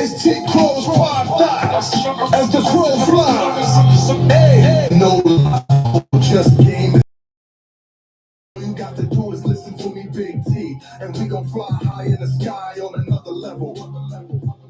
His cheek closed 5 thighs as the crow flies. Hey, no lie, just game. All you got to do is listen to me, Big T, and we gon' fly high in the sky on another level.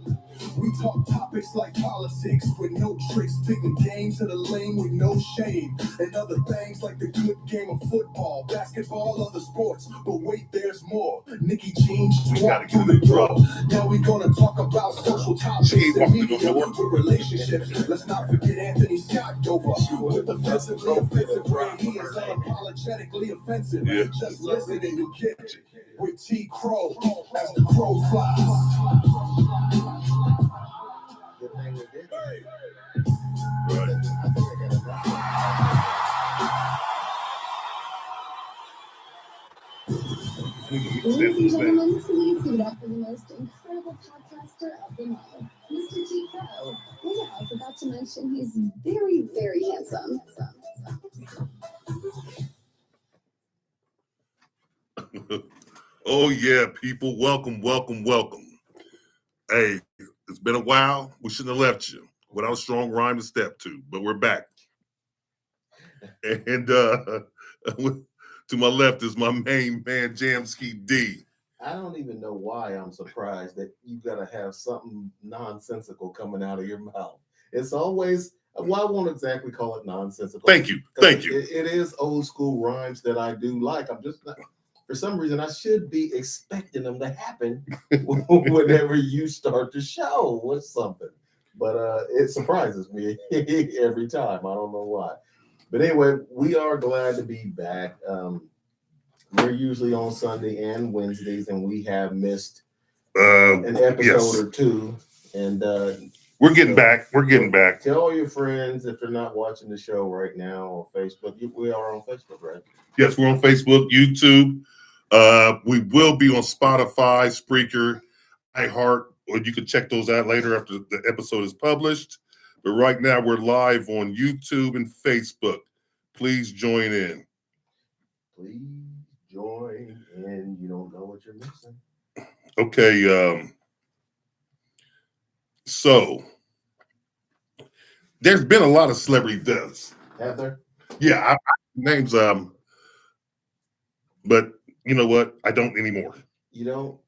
We talk topics like politics with no tricks, picking games to the lane with no shame, and other things like the good game of football, basketball, other sports. But wait, there's more. Nicky Jeans walk through the door. Now we gonna talk about social topics and media with relationships. Let's not forget Anthony Shutdown Over with offensively offensive brain. He is unapologetically offensive. Yeah. Just listen and you get it. With T. Crow as the crow flies. Ladies and gentlemen, please give it up for the most incredible podcaster of them all, Mr. T. Crow. Yeah, I forgot to mention he's very, very handsome. Oh yeah, people, welcome. Hey, it's been a while. We shouldn't have left you without a strong rhyme to step to, but we're back. And to my left is my main man, Jamski D. I don't even know why I'm surprised that you gotta have something nonsensical coming out of your mouth. It's always, well, I won't exactly call it nonsensical. Thank you. It is old school rhymes that I do like. I'm just not, for some reason, I should be expecting them to happen whenever you start the show with something. But it surprises me every time. I don't know why. But anyway, we are glad to be back. We're usually on Sunday and Wednesdays, and we have missed an episode or two. And we're getting back. Tell all your friends if they're not watching the show right now on Facebook. We are on Facebook, right? Yes, we're on Facebook, YouTube. We will be on Spotify, Spreaker, iHeart, or you can check those out later after the episode is published. But right now, we're live on YouTube and Facebook. Please join in. Please join in. You don't know what you're missing. Okay. So there's been a lot of celebrity deaths. Have there? Yeah, names. But you know what? I don't anymore. You don't.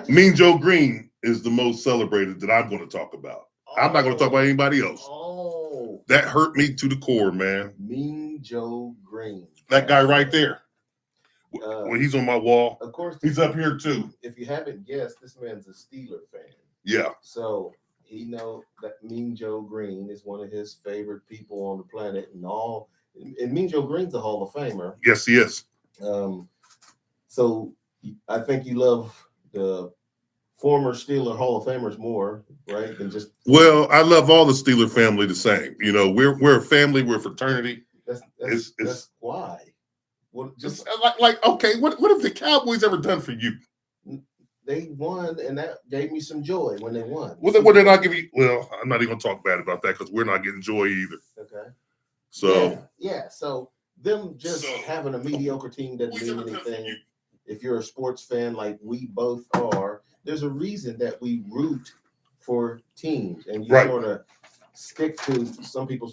Mean Joe Green is the most celebrated that I'm going to talk about. I'm not going to talk about anybody else. Oh, that hurt me to the core, man. Mean Joe Green. That guy right there. Well, he's on my wall. Of course, he's up here too. If you haven't guessed, this man's a Steeler fan. Yeah. So he knows that Mean Joe Green is one of his favorite people on the planet, and Mean Joe Green's a Hall of Famer. Yes, he is. So I think you love the former Steeler Hall of Famers more, right? Than just. Well, I love all the Steeler family the same. You know, we're a family, we're a fraternity. That's why. What just like okay, what have the Cowboys ever done for you? They won, and that gave me some joy when they won. Well, they're not giving you. Well, I'm not even gonna talk bad about that because we're not getting joy either. Okay. So yeah. So them just having a mediocre team doesn't mean anything. If you're a sports fan like we both are, there's a reason that we root for teams, and you sort of stick to some people.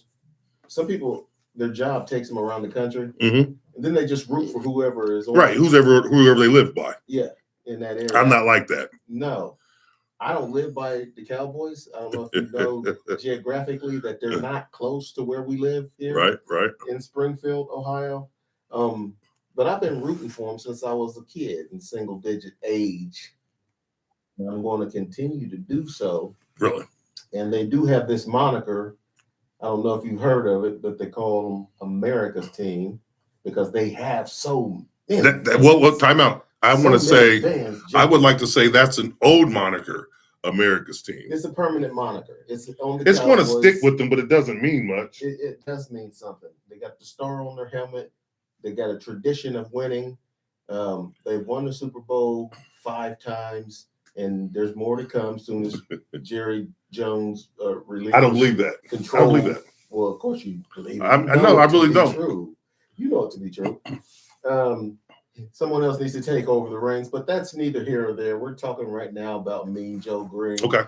Their job takes them around the country, and then they just root for whoever is on. Right, whoever they live by. Yeah, in that area. I'm not like that. No, I don't live by the Cowboys. I don't know if you know geographically that they're not close to where we live here. Right. In Springfield, Ohio. But I've been rooting for them since I was a kid in single-digit age. And I'm going to continue to do so. Really? And they do have this moniker. I don't know if you've heard of it, but they call them America's team because they have so many. Well, time out. I want to say, I would like to say that's an old moniker, America's team. It's a permanent moniker. It's going to stick with them, but it doesn't mean much. It does mean something. They got the star on their helmet. They got a tradition of winning. They've won the Super Bowl 5 times, and there's more to come soon as Jerry Jones releases. I don't believe that. Control. I don't believe that. Well, of course you believe it. I know. I really don't. True. You know it to be true. someone else needs to take over the reins, but that's neither here or there. We're talking right now about Mean Joe Green. Okay.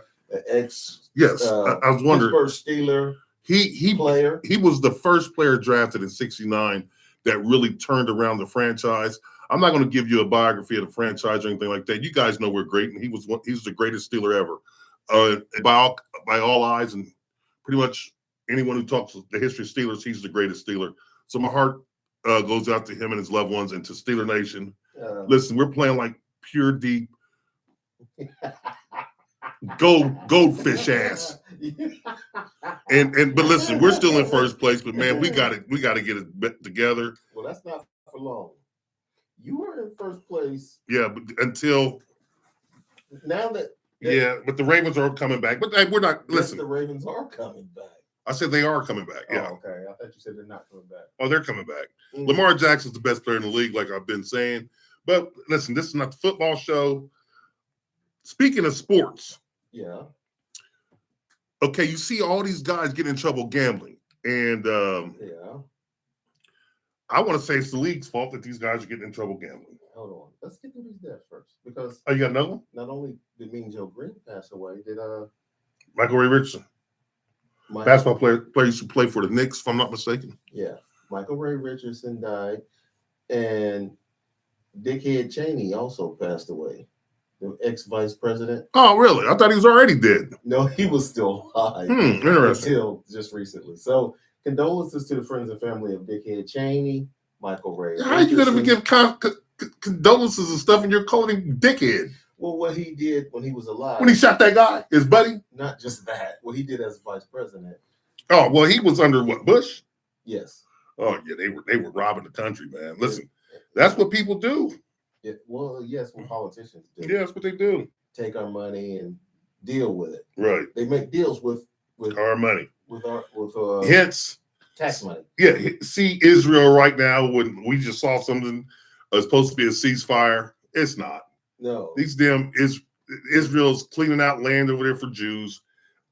Ex. Yes. I was wondering. Pittsburgh Steeler. He player. He was the first player drafted in '69 that really turned around the franchise. I'm not going to give you a biography of the franchise or anything like that. You guys know we're great, and he's the greatest Steeler ever. By all eyes, and pretty much anyone who talks the history of Steelers, he's the greatest Steeler. So my heart goes out to him and his loved ones and to Steeler Nation. Listen, we're playing like pure deep goldfish ass. But listen, we're still in first place. But man, we got to get it together. Well, that's not for long. You were in first place. Yeah, but until now that. Yeah, but the Ravens are coming back. But we're not. Yes, listen, the Ravens are coming back. I said they are coming back. Yeah. Oh, okay. I thought you said they're not coming back. Oh, they're coming back. Mm-hmm. Lamar Jackson's the best player in the league, like I've been saying. But listen, this is not the football show. Speaking of sports. Yeah. Okay, you see all these guys get in trouble gambling. And yeah. I want to say it's the league's fault that these guys are getting in trouble gambling. Hold on. Let's get through these deaths first. Because you got another one? Not only did Mean Joe Green pass away, did Michael Ray Richardson. Basketball player used to play for the Knicks, if I'm not mistaken. Yeah. Michael Ray Richardson died. And Dickhead Cheney also passed away. The ex-vice president. Oh, really? I thought he was already dead. No, he was still alive. Interesting. Until just recently. So condolences to the friends and family of Dickhead Cheney, Michael Ray. How are you going to give condolences and stuff and you're calling him Dickhead? Well, what he did when he was alive. When he shot that guy, his buddy? Not just that. What he did as vice president. Oh, well, he was under what, Bush? Yes. Oh, yeah, they were robbing the country, man. Listen, that's what people do. Yeah, well, yes, what politicians do. Yeah, that's what they do. Take our money and deal with it. Right. They make deals with our money. With hence tax money. Yeah, see Israel right now when we just saw something supposed to be a ceasefire. It's not. No. These damn Israel's cleaning out land over there for Jews.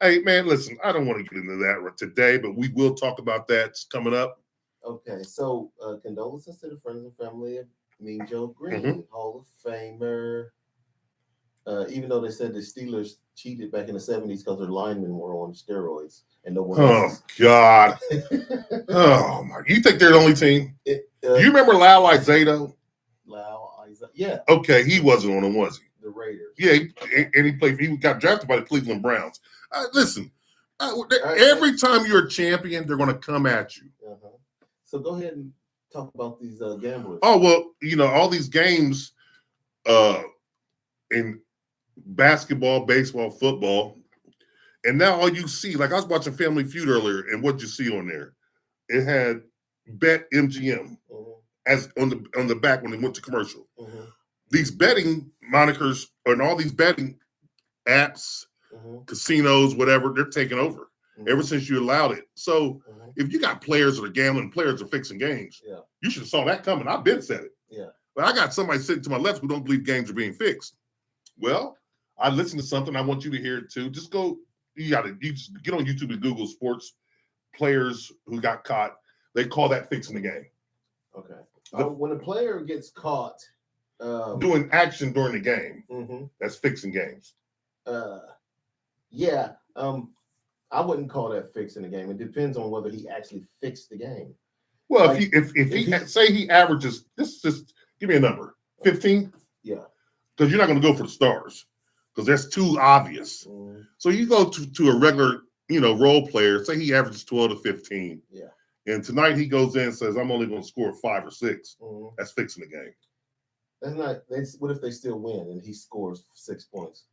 Hey, man, listen, I don't want to get into that today, but we will talk about that. It's coming up. Okay, so condolences to the friends and family of Mean Joe Green, Hall of Famer. Even though they said the Steelers cheated back in the 70s because their linemen were on steroids and no one else. Oh, God. Oh, my. You think they're the only team? Do you remember Lyle Izado? Yeah. Okay, he wasn't on them, was he? The Raiders. Yeah, he got drafted by the Cleveland Browns. Listen, every time you're a champion, they're going to come at you. Uh-huh. So go ahead and talk about these gamblers. Oh, well, all these games in basketball, baseball, football, and now all you see, like I was watching Family Feud earlier, and what'd you see on there? It had Bet MGM as on the back when it went to commercial. These betting monikers and all these betting apps, casinos, whatever, they're taking over ever since you allowed it. So if you got players that are gambling, players are fixing games, you should have saw that coming. I've been said it. Yeah. But I got somebody sitting to my left who don't believe games are being fixed. Well, I listened to something. I want you to hear it too. Just go. You just get on YouTube and Google sports players who got caught. They call that fixing the game. Okay. When a player gets caught doing action during the game, that's fixing games. Yeah. I wouldn't call that fixing the game. It depends on whether he actually fixed the game. Well, like, if he say he averages, just give me a number, 15. Yeah. Because you're not going to go for the stars because that's too obvious. So you go to a regular, role player, say he averages 12 to 15. Yeah. And tonight he goes in and says, I'm only going to score 5 or 6. That's fixing the game. That's not. What if they still win and he scores 6 points?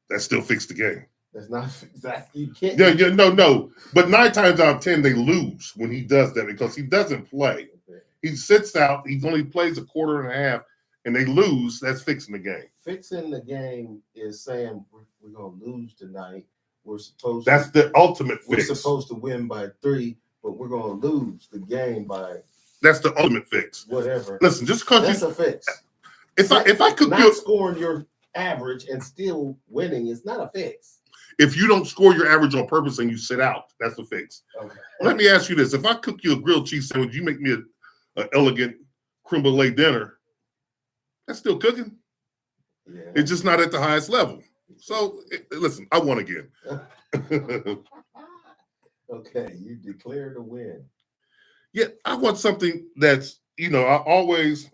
That still fixed the game. That's not exactly. You can't. Yeah, no. But 9 times out of 10 they lose when he does that because he doesn't play. Okay. He sits out. He only plays a quarter and a half, and they lose. That's fixing the game. Fixing the game is saying we're going to lose tonight. We're supposed. That's the ultimate fix. We're supposed to win by 3, but we're going to lose the game by. That's the ultimate fix. Whatever. Listen, just because that's a fix. If I cook not scoring your average and still winning is not a fix. If you don't score your average on purpose and you sit out, that's a fix. Okay. Let me ask you this: if I cook you a grilled cheese sandwich, you make me an elegant creme brulee dinner. That's still cooking. Yeah. It's just not at the highest level. So listen, I won again. Okay, you declared a win. Yeah, I want something that's, I always,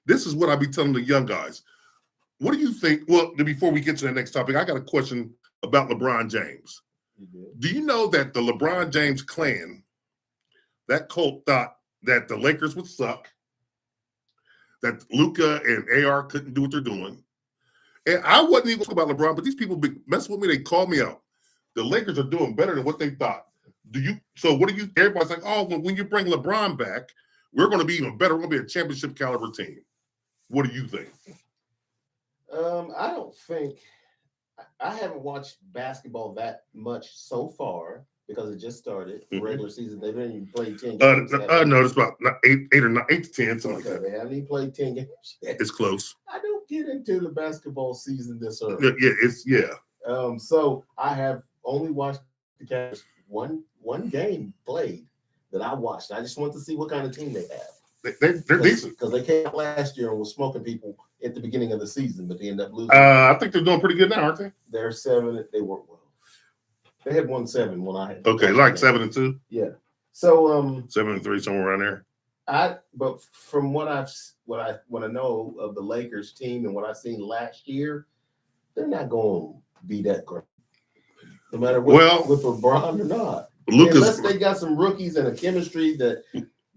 this is what I be telling the young guys. What do you think? Well, before we get to the next topic, I got a question about LeBron James. Do you know that the LeBron James clan, that cult, thought that the Lakers would suck, that Luka and AR couldn't do what they're doing? And I wasn't even talking about LeBron, but these people be messing with me. They called me out. The Lakers are doing better than what they thought. So what do you, everybody's like, oh, when you bring LeBron back, we're going to be even better. We're going to be a championship caliber team. What do you think? I don't think, I haven't watched basketball that much so far because it just started. Regular season, they haven't even played 10 games. No, it's about 8 to 10, something like that. They haven't even played 10 games yet. It's close. I don't get into the basketball season this early. Yeah. So I have only watched the Cavs one game played that I watched. I just want to see what kind of team they have. They're decent. Because they came out last year and was smoking people at the beginning of the season, but they ended up losing. I think they're doing pretty good now, aren't they? They're 7. They weren't well. They had 1-7 when I had. Okay, like 7-2. Yeah. So 7-3, somewhere around there. But from what I know of the Lakers team and what I've seen last year, they're not going to be that great. No matter what, with LeBron or not. Unless they got some rookies and a chemistry that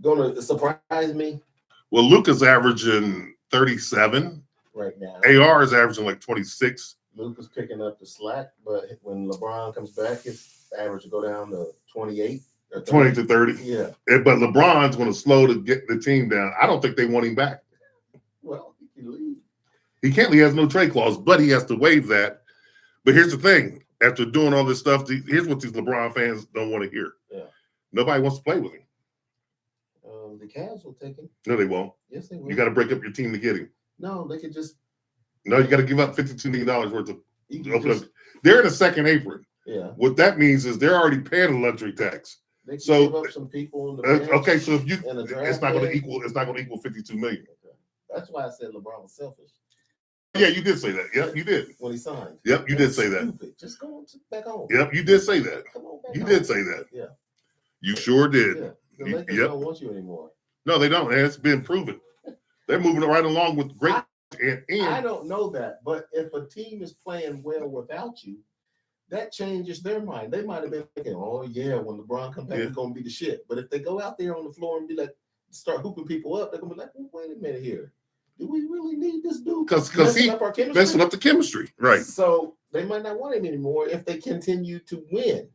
gonna surprise me. Well, Luka's averaging 37 right now. AR is averaging like 26. Luka's picking up the slack, but when LeBron comes back, his average will go down to 28 or 20 to 30. Yeah. But LeBron's going to slow to get the team down. I don't think they want him back. Well, he can leave. He can't. He has no trade clause, but he has to waive that. But here's the thing. After doing all this stuff, here's what these LeBron fans don't want to hear. Yeah. Nobody wants to play with him. The Cavs will take him. No, they won't. Yes, they will. You got to break up your team to get him. No, they could just. No, you got to give up $52 million worth of. They're in the second apron. Yeah. What that means is they're already paying a luxury tax. They can give up some people on the bench. Okay, so if it's not going to equal. It's not going to equal $52 million. Okay. That's why I said LeBron was selfish. Yeah, you did say that. Yep, you did. When he signed. Yep, you did say that. Just go back home. Yep, you did say that. Come on back you home. did say that. Yeah. You sure did. Yeah. The Lakers don't want you anymore. No, they don't. And it's been proven. They're moving right along with great. I don't know that, but if a team is playing well without you, that changes their mind. They might have been thinking, "Oh yeah, when LeBron comes back, it's gonna be the shit." But if they go out there on the floor and be like, start hooping people up, they're gonna be like, well, "Wait a minute here, do we really need this dude?" Because he's messing up the chemistry, right? So they might not want him anymore if they continue to win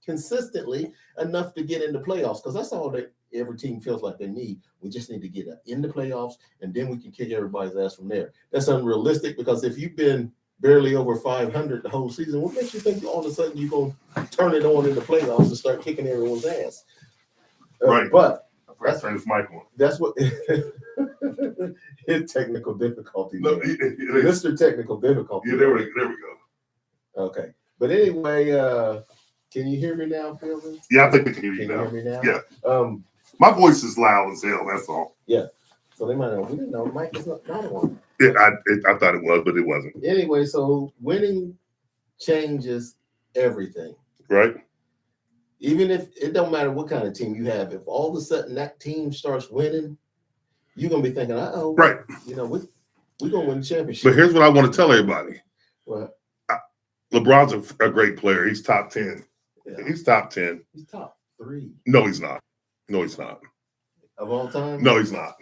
consistently enough to get into playoffs. Because that's all that every team feels like they need. We just need to get in the playoffs, and then we can kick everybody's ass from there. That's unrealistic because if you've been barely over 500 the whole season, what makes you think all of a sudden you're going to turn it on in the playoffs and start kicking everyone's ass? Right. But that's what his technical difficulty. No, Mr. Technical Difficulty. Yeah, there we go. Okay. But anyway, can you hear me now, Phil? Yeah, I think they can hear you now. Can you hear me now? Yeah. My voice is loud as hell, that's all. Yeah. So they might know. We didn't know Mike is not one. Yeah, I thought it was, but it wasn't. Anyway, so winning changes everything. Right. Even if it don't matter what kind of team you have, if all of a sudden that team starts winning, you're gonna be thinking, "Uh-oh, right? You know, we're gonna win the championship." But here's what I want to tell everybody: What? LeBron's a great player. He's top 10. Yeah. He's top 10. He's top 3. No, he's not. No, he's not. Of all time? No, he's not.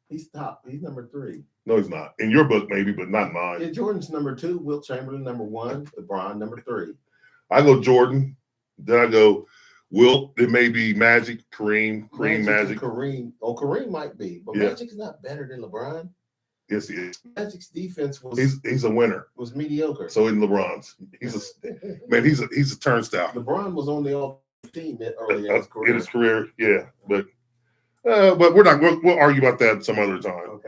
He's top. He's number 3. No, he's not. In your book, maybe, but not mine. Yeah, Jordan's number 2. Wilt Chamberlain number 1. LeBron number 3. I go Jordan. Then I go Wilt. It may be Magic, Kareem, Magic. Kareem. Oh, Kareem might be, but Magic's not better than LeBron. Yes, he is. Magic's defense was he's a winner. Was mediocre. So in LeBron's, he's a turnstile. LeBron was on the all team early in his career. In his career, yeah, but we're not. We'll argue about that some other time.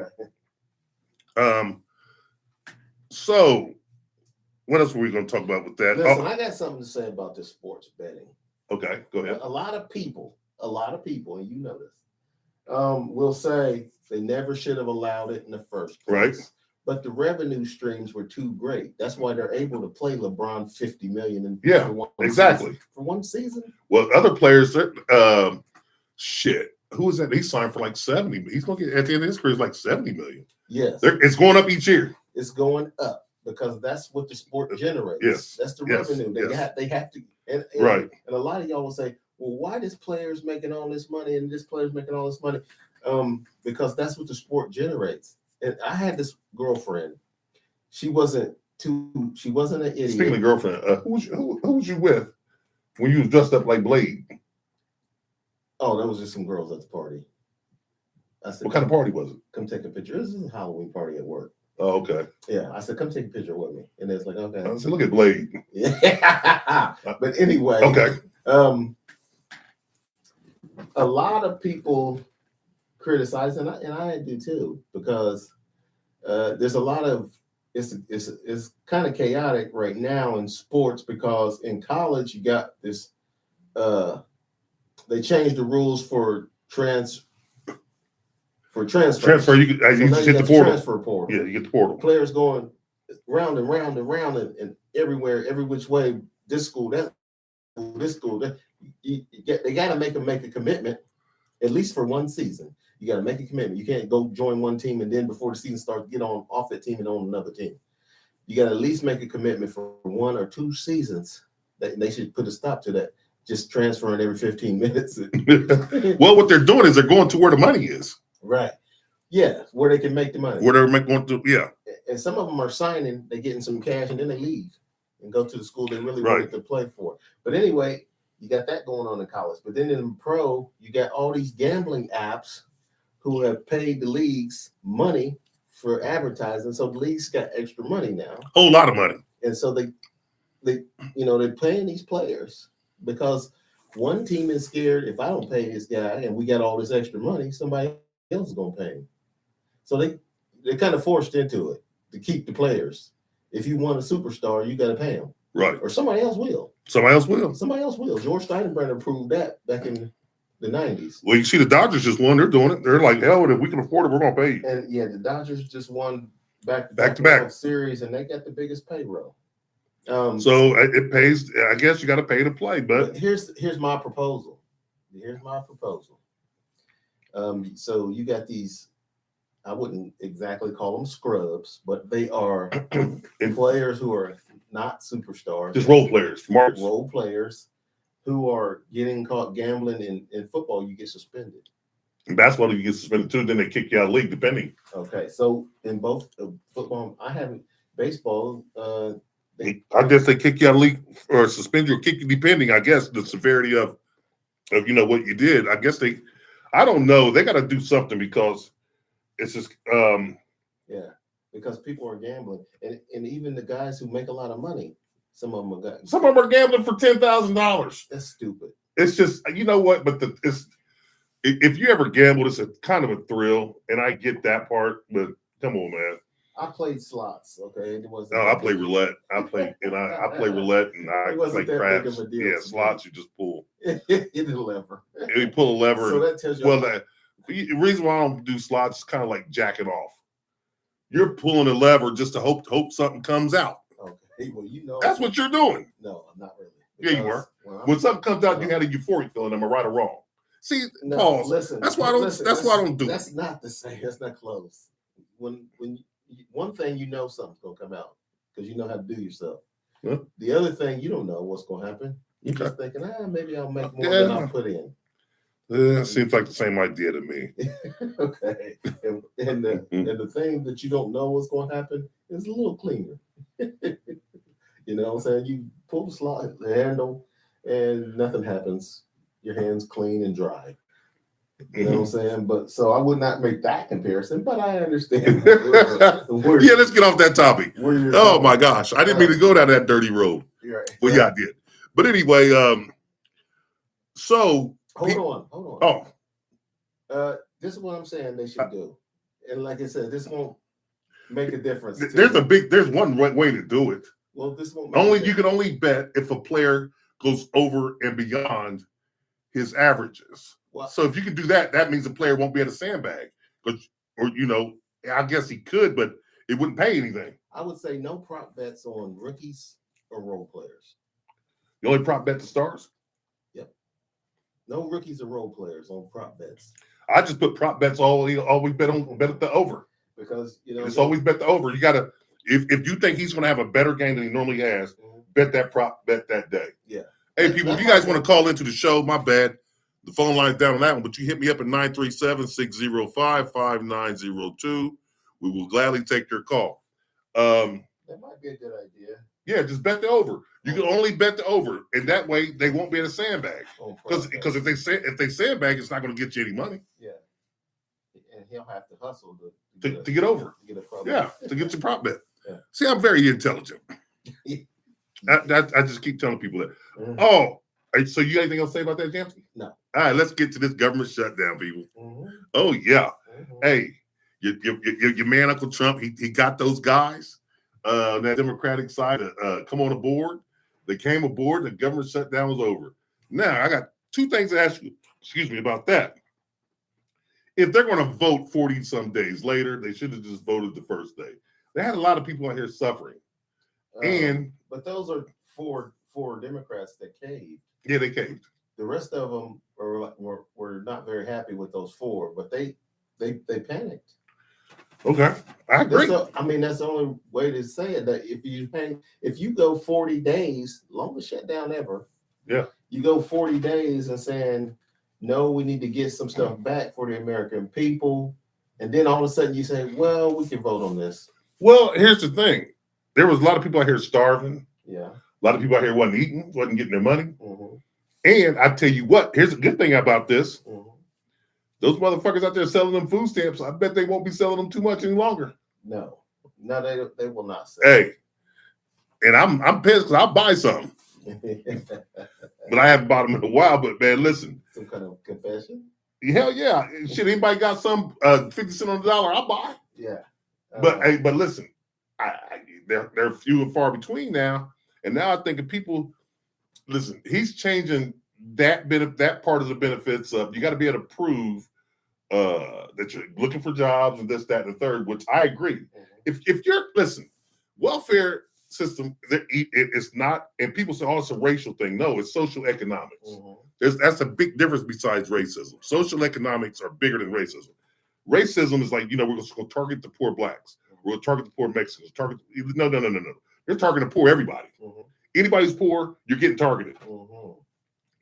Okay. So what else were we going to talk about with that? Listen, I got something to say about this sports betting. Okay, go ahead. A lot of people, and you know this, will say they never should have allowed it in the first place. Right. But the revenue streams were too great. That's why they're able to play LeBron $50 million Yeah, exactly. for one season. Well, other players, shit. Who is that? He signed for like 70. He's gonna get at the end of his career like 70 million. Yes, it's going up each year. It's going up because that's what the sport generates. Yes, that's the yes, revenue. They have to. And, right. And a lot of y'all will say, "Well, why this player's making all this money and this player's making all this money?" Because that's what the sport generates. And I had this girlfriend. She wasn't an idiot. Speaking of girlfriend, who was you with when you was dressed up like Blade? Oh, that was just some girls at the party. I said, what kind of party was it? Come take a picture. This is a Halloween party at work. Oh, okay. Yeah, I said, come take a picture with me. And it's like, okay. I said, look at Blade. Yeah. But anyway. Okay. A lot of people criticize, and I do too, because there's a lot of it's kind of chaotic right now in sports, because in college you got this they changed the rules for transfer. Transfer, you just hit the portal. Transfer portal. Yeah, you get the portal. Players going round and round and round and everywhere, every which way. This school, that school, this school. That they got to make a commitment, at least for one season. You got to make a commitment. You can't go join one team and then before the season starts, get on off that team and on another team. You got to at least make a commitment for 1 or 2 seasons. They should put a stop to that. Just transferring every 15 minutes. Well, what they're doing is they're going to where the money is. Right. Yeah, where they can make the money. Where they're going to, yeah. And some of them are signing, they're getting some cash, and then they leave and go to the school they really wanted to play for. But anyway, you got that going on in college. But then in pro, you got all these gambling apps who have paid the leagues money for advertising. So the leagues got extra money now. Whole lot of money. And so they're paying these players because one team is scared, if I don't pay this guy and we got all this extra money, somebody else is going to pay him. So they're kind of forced into it to keep the players. If you want a superstar, you got to pay him. Right. Or somebody else will. Somebody else will. Somebody else will. George Steinbrenner proved that back in the 90s. Well, you see the Dodgers just won. They're doing it. They're like, hell, if we can afford it, we're going to pay you. And yeah, the Dodgers just won back to back series, and they got the biggest payroll. So it pays. I guess you got to pay to play. But here's my proposal. So you got these. I wouldn't exactly call them scrubs, but they are players who are not superstars. Just role players. Role players who are getting caught gambling. In football, you get suspended. In basketball, you get suspended too. Then they kick you out of the league, depending. Okay, so in both football, I haven't baseball. I guess they kick you out of the league or suspend you or kick you, depending. I guess the severity of what you did. I guess I don't know. They got to do something because it's just because people are gambling, and even the guys who make a lot of money, some of them are gambling for $10,000. That's stupid. It's just, you know what? But if you ever gambled, it's a kind of a thrill, and I get that part. But come on, man. I played slots. Okay, it wasn't. No, I play roulette. I play roulette, and I play craps. Yeah, slots. You just pull. Hit the lever. You pull a lever. So that tells you. Well, the reason why I don't do slots is kind of like jacking off. You're pulling a lever just to hope something comes out. Okay, well, that's what you're doing. No, not really. Yeah, you are. When something comes out, you had a euphoric feeling. Am I right or wrong? See, pause. Listen. That's why I don't. That's why I don't do it. That's not the same. That's not close. When one thing something's gonna come out because you know how to do yourself. Huh? The other thing you don't know what's gonna happen. You're just thinking, maybe I'll make more than I put in. Seems like the same idea to me. Okay, and the thing that you don't know what's going to happen is a little cleaner. You know what I'm saying? You pull the handle, and nothing happens. Your hand's clean and dry. You know what I'm saying? But so I would not make that comparison, but I understand. Let's get off that topip. Oh my gosh, I didn't mean to go down that dirty road. Right. Well, yeah, I did. But anyway, so. Hold on. Oh. This is what I'm saying they should do. And like I said, this won't make a difference. There's one way to do it. Well, this won't you can only bet if a player goes over and beyond his averages. Well, So if you can do that, that means the player won't be at a sandbag. Or I guess he could, but it wouldn't pay anything. I would say no prop bets on rookies or role players. The only prop bet the stars. Yep. No rookies or role players on prop bets. I just put prop bets always bet at the over. Because It's always bet the over. You gotta if you think he's gonna have a better game than he normally has, bet that prop bet that day. Yeah. Hey people, if you guys want to call into the show, my bad. The phone line's down on that one, but you hit me up at 937-605-5902. We will gladly take your call. That might be a good idea. Yeah, just bet the over. You can only bet the over, and that way they won't be in a sandbag. Because if they sandbag, it's not going to get you any money. Yeah, and he'll have to hustle to get over. To get a prop to get your prop bet. Yeah. See, I'm very intelligent. I just keep telling people that. Mm-hmm. Oh, so you got anything else to say about that, Jamsky? No. All right, let's get to this government shutdown, people. Mm-hmm. Oh yeah. Mm-hmm. Hey, your man Uncle Trump, he got those guys on that Democratic side to come on aboard. They came aboard. The government shutdown was over. Now I got two things to ask you. Excuse me about that. If they're going to vote 40 some days later, they should have just voted the first day. They had a lot of people out here suffering, but those are four Democrats that caved. Yeah, they caved. The rest of them were not very happy with those four, but they panicked. Okay, I agree. That's the only way to say it. That if you go 40 days, longest shutdown ever. Yeah, you go 40 days and saying no, we need to get some stuff back for the American people, and then all of a sudden you say, well, we can vote on this. Well, here's the thing: there was a lot of people out here starving. Yeah, a lot of people out here wasn't eating, wasn't getting their money. Mm-hmm. And I tell you what, here's a good thing about this. Mm-hmm. Those motherfuckers out there selling them food stamps, I bet they won't be selling them too much any longer. No, they will not sell. Hey, and I'm pissed because I'll buy some. But I haven't bought them in a while. But man, listen. Some kind of confession? Hell yeah. Shit, anybody got some 50 cents on the dollar, I'll buy. Yeah. But listen, they're few and far between now. And now I think if people listen, he's changing that part of the benefits up. You got to be able to prove that you're looking for jobs and this, that, and the third, which I agree. Mm-hmm. If you're welfare system, it's not, and people say, oh, it's a racial thing. No, it's social economics. Mm-hmm. That's a big difference besides racism. Social economics are bigger than racism. Racism is like, we're just going to target the poor blacks. We're going to target the poor Mexicans. No. You're targeting the poor everybody. Mm-hmm. Anybody who's poor, you're getting targeted. Mm-hmm.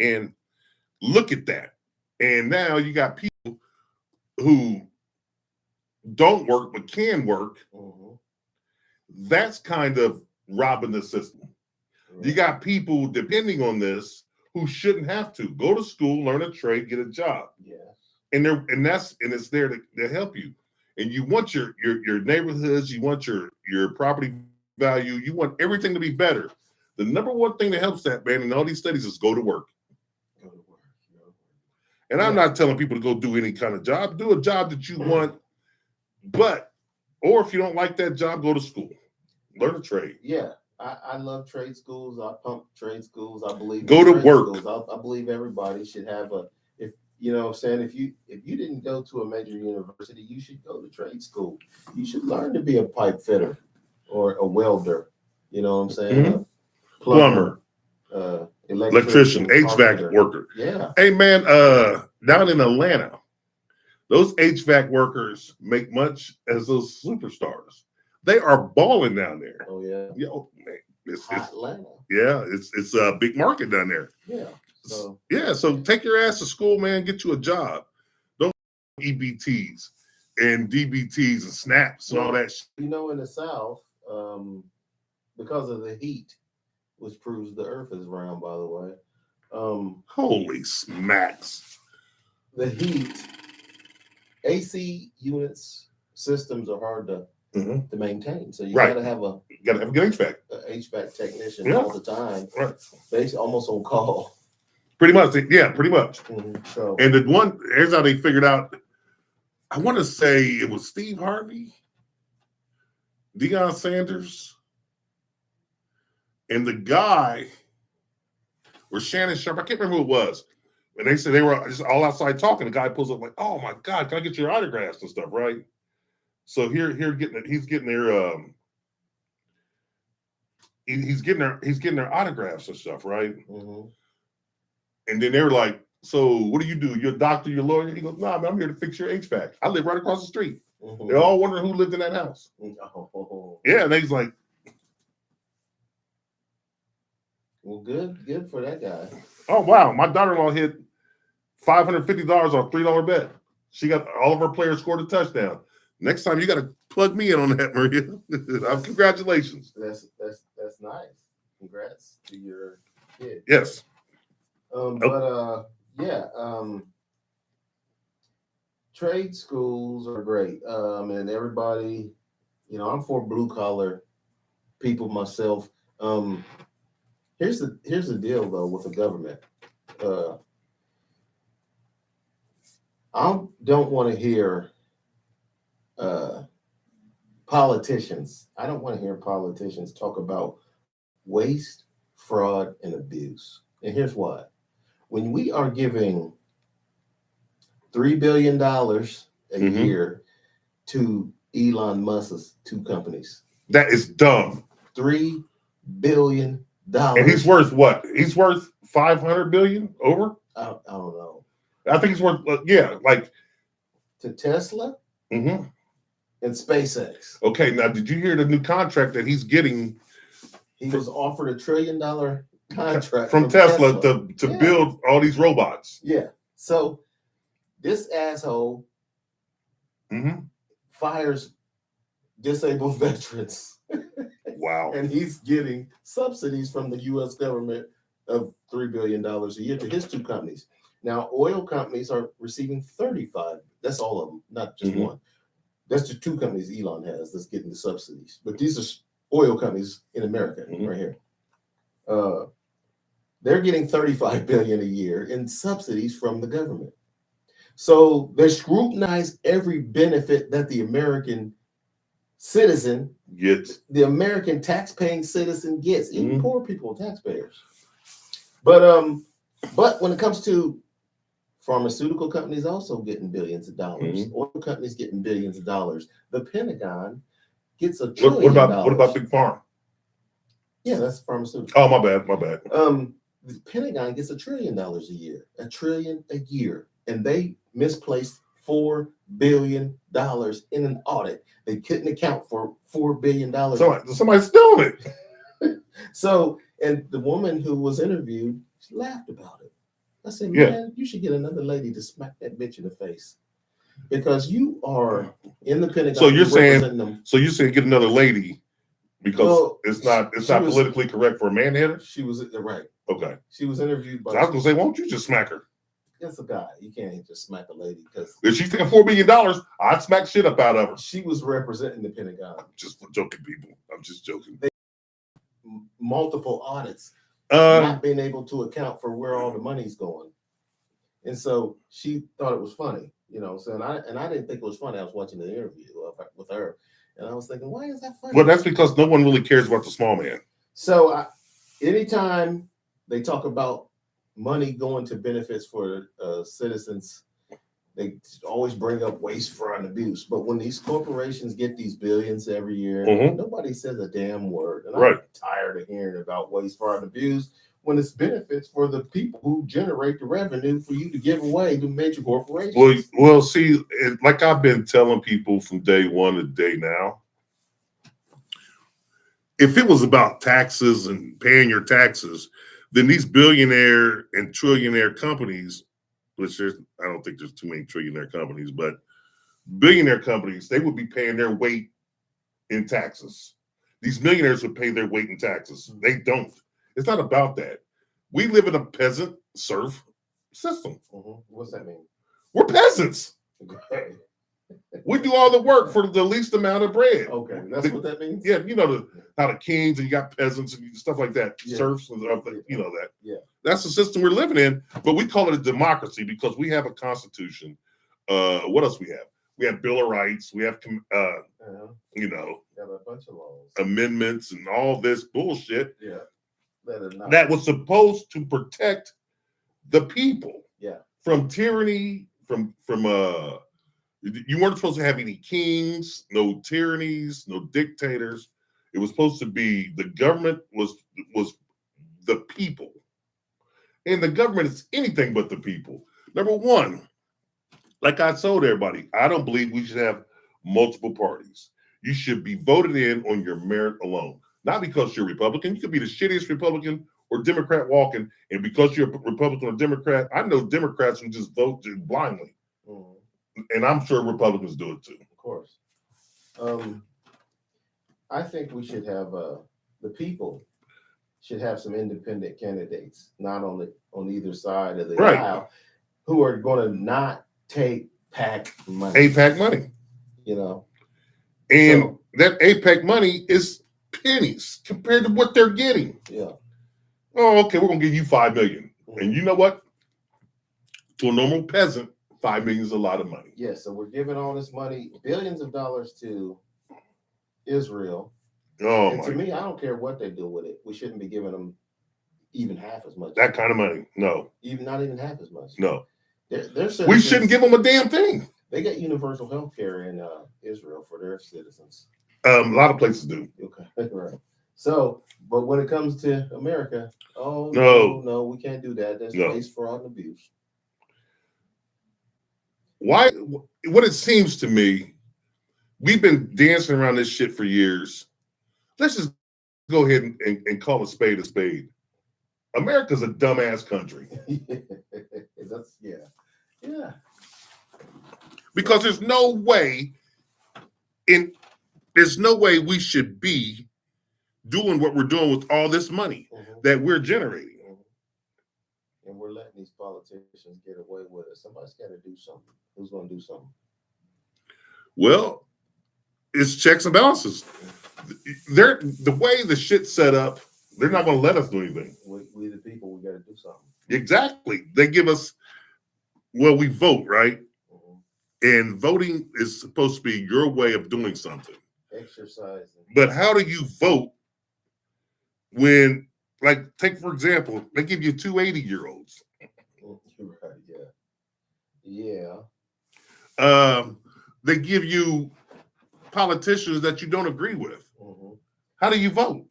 And look at that. And now you got people who don't work but can work. Mm-hmm. That's kind of robbing the system. Right. You got people depending on this who shouldn't have to go to school, learn a trade, get a job. Yes. And it's there to help you. And you want your neighborhoods, you want your property value, you want everything to be better. The number one thing that helps that, man, in all these studies is go to work. Go to work. And I'm not telling people to go do any kind of job. Do a job that you want, or if you don't like that job, go to school. Learn a trade. Yeah. I love trade schools. I pump trade schools. I believe go to work. I believe everybody should have if you didn't go to a major university, you should go to trade school. You should learn to be a pipe fitter or a welder. You know what I'm saying? Mm-hmm. Plumber, electrician, HVAC worker. Yeah. Hey man, down in Atlanta, those HVAC workers make much as those superstars. They are balling down there. Oh yeah. Yo, man, it's Atlanta. Yeah, it's a big market down there. Yeah. So take your ass to school, man. Get you a job. Don't EBTs and DBTs and snaps and all that shit. In the South, because of the heat, which proves the earth is round, by the way. Holy smacks. The heat, AC units, systems are hard to maintain. So you gotta have a good HVAC technician all the time. Right. Basically almost on call. Pretty much. Yeah, pretty much. Mm-hmm. So, and here's how they figured out, I want to say it was Steve Harvey, Deion Sanders, and the guy, or Shannon Sharp, I can't remember who it was, And they said they were just all outside talking. The guy pulls up like, "Oh my God, can I get your autographs and stuff?" Right. So he's getting their he's getting their autographs and stuff, right? Mm-hmm. And then they were like, "So what do? You're a doctor, you're a lawyer?" He goes, "Nah, man, I'm here to fix your HVAC. I live right across the street." Mm-hmm. They're all wondering who lived in that house. Oh. Yeah, and he's like, Well, good for that guy. "Oh wow, my daughter-in-law hit $550 on a $3 bet. She got all of her players scored a touchdown. Next time you got to plug me in on that, Maria." Congratulations. That's nice. Congrats to your kid. Yes. Trade schools are great. And everybody, I'm for blue collar people myself. Here's the deal though with the government. I don't want to hear politicians. I don't want to hear politicians talk about waste, fraud, and abuse. And here's why. When we are giving $3 billion a year to Elon Musk's two companies. That is dumb. $3 billion. And he's worth what? He's worth 500 billion over? I don't know. I think he's worth, to Tesla Mm-hmm. and SpaceX. Okay, now did you hear the new contract that he's getting? He was offered a $1 trillion contract from Tesla to build all these robots. Yeah. So this asshole fires disabled veterans. Wow. And he's getting subsidies from the U.S. government of $3 billion a year to his two companies. Now, oil companies are receiving 35. That's all of them, not just one. That's the two companies Elon has that's getting the subsidies. But these are oil companies in America right here. They're getting $35 billion a year in subsidies from the government. So they scrutinize every benefit that the American citizen gets, the American tax-paying citizen gets, even poor people, taxpayers. But when it comes to pharmaceutical companies also getting billions of dollars, oil companies getting billions of dollars, the Pentagon gets $1 trillion. What about Big Pharma? Yeah, that's pharmaceutical. Oh, my bad. The Pentagon gets $1 trillion a year, $1 trillion a year, and they misplaced $4 billion in an audit. They couldn't account for $4 billion. Somebody's stealing it. So, and the woman who was interviewed, she laughed about it. I said, man, you should get another lady to smack that bitch in the face, because you are in the Pentagon. So you're saying get another lady because it's not politically correct for a man to hit her? She was right. Okay. She was interviewed by. So I was gonna say, why don't you just smack her? That's a guy. You can't just smack a lady because if she's taking $4 billion, I'd smack shit up out of her. She was representing the Pentagon. I'm just joking, people. I'm just joking. Multiple audits, not being able to account for where all the money's going, and so she thought it was funny, So and I didn't think it was funny. I was watching the interview with her, and I was thinking, why is that funny? Well, that's because no one really cares about the small man. So anytime they talk about money going to benefits for citizens, they always bring up waste, fraud, and abuse. But when these corporations get these billions every year, nobody says a damn word. And I'm tired of hearing about waste, fraud, and abuse when it's benefits for the people who generate the revenue for you to give away to major corporations. Well, see, like I've been telling people from day one to day now, if it was about taxes and paying your taxes, then these billionaire and trillionaire companies, which I don't think there's too many trillionaire companies, but billionaire companies, they would be paying their weight in taxes. These millionaires would pay their weight in taxes. They don't. It's not about that. We live in a peasant serf system. What's that mean? We're peasants. We do all the work for the least amount of bread. Okay, that's what that means? Yeah, how the kings and you got peasants and stuff like that, serfs and that. Yeah. That's the system we're living in, but we call it a democracy because we have a constitution. What else we have? We have Bill of Rights. We have, got a bunch of laws, amendments, and all this bullshit. Yeah, that was supposed to protect the people. Yeah. From tyranny, from you weren't supposed to have any kings, no tyrannies, no dictators. It was supposed to be the government was the people. And the government is anything but the people. Number one, like I told everybody, I don't believe we should have multiple parties. You should be voted in on your merit alone. Not because you're Republican. You could be the shittiest Republican or Democrat walking, and because you're a Republican or Democrat, I know Democrats who just vote blindly. And I'm sure Republicans do it too. Of course. I think we should have the people should have some independent candidates, not on either side of the aisle, who are going to not take PAC money. APAC money. You know. And so, that APAC money is pennies compared to what they're getting. Yeah. Oh, okay, we're gonna give you $5 million. And you know what? To a normal peasant, $5 million is a lot of money. Yeah, so we're giving all this money, billions of dollars to Israel. Oh, and to me, I don't care what they do with it. We shouldn't be giving them even half as much. That kind of money, no. Not even half as much. No. We shouldn't give them a damn thing. They get universal health care in Israel for their citizens. A lot of places do. Okay, right. So, but when it comes to America, no, we can't do that. There's waste, fraud, and abuse. Why? What it seems to me, we've been dancing around this shit for years. Let's just go ahead and call a spade a spade. America's a dumbass country. Yeah. Because there's no way we should be doing what we're doing with all this money that we're generating. And we're letting these politicians get away with it. Somebody's got to do something. Who's going to do something? Well, it's checks and balances. The way the shit's set up, they're not going to let us do anything. We the people, we got to do something. Exactly. They give us, we vote, right? And voting is supposed to be your way of doing something. Exercising. But how do you vote when, like, take for example, they give you 2 80-year-olds. Right, yeah. They give you politicians that you don't agree with. How do you vote?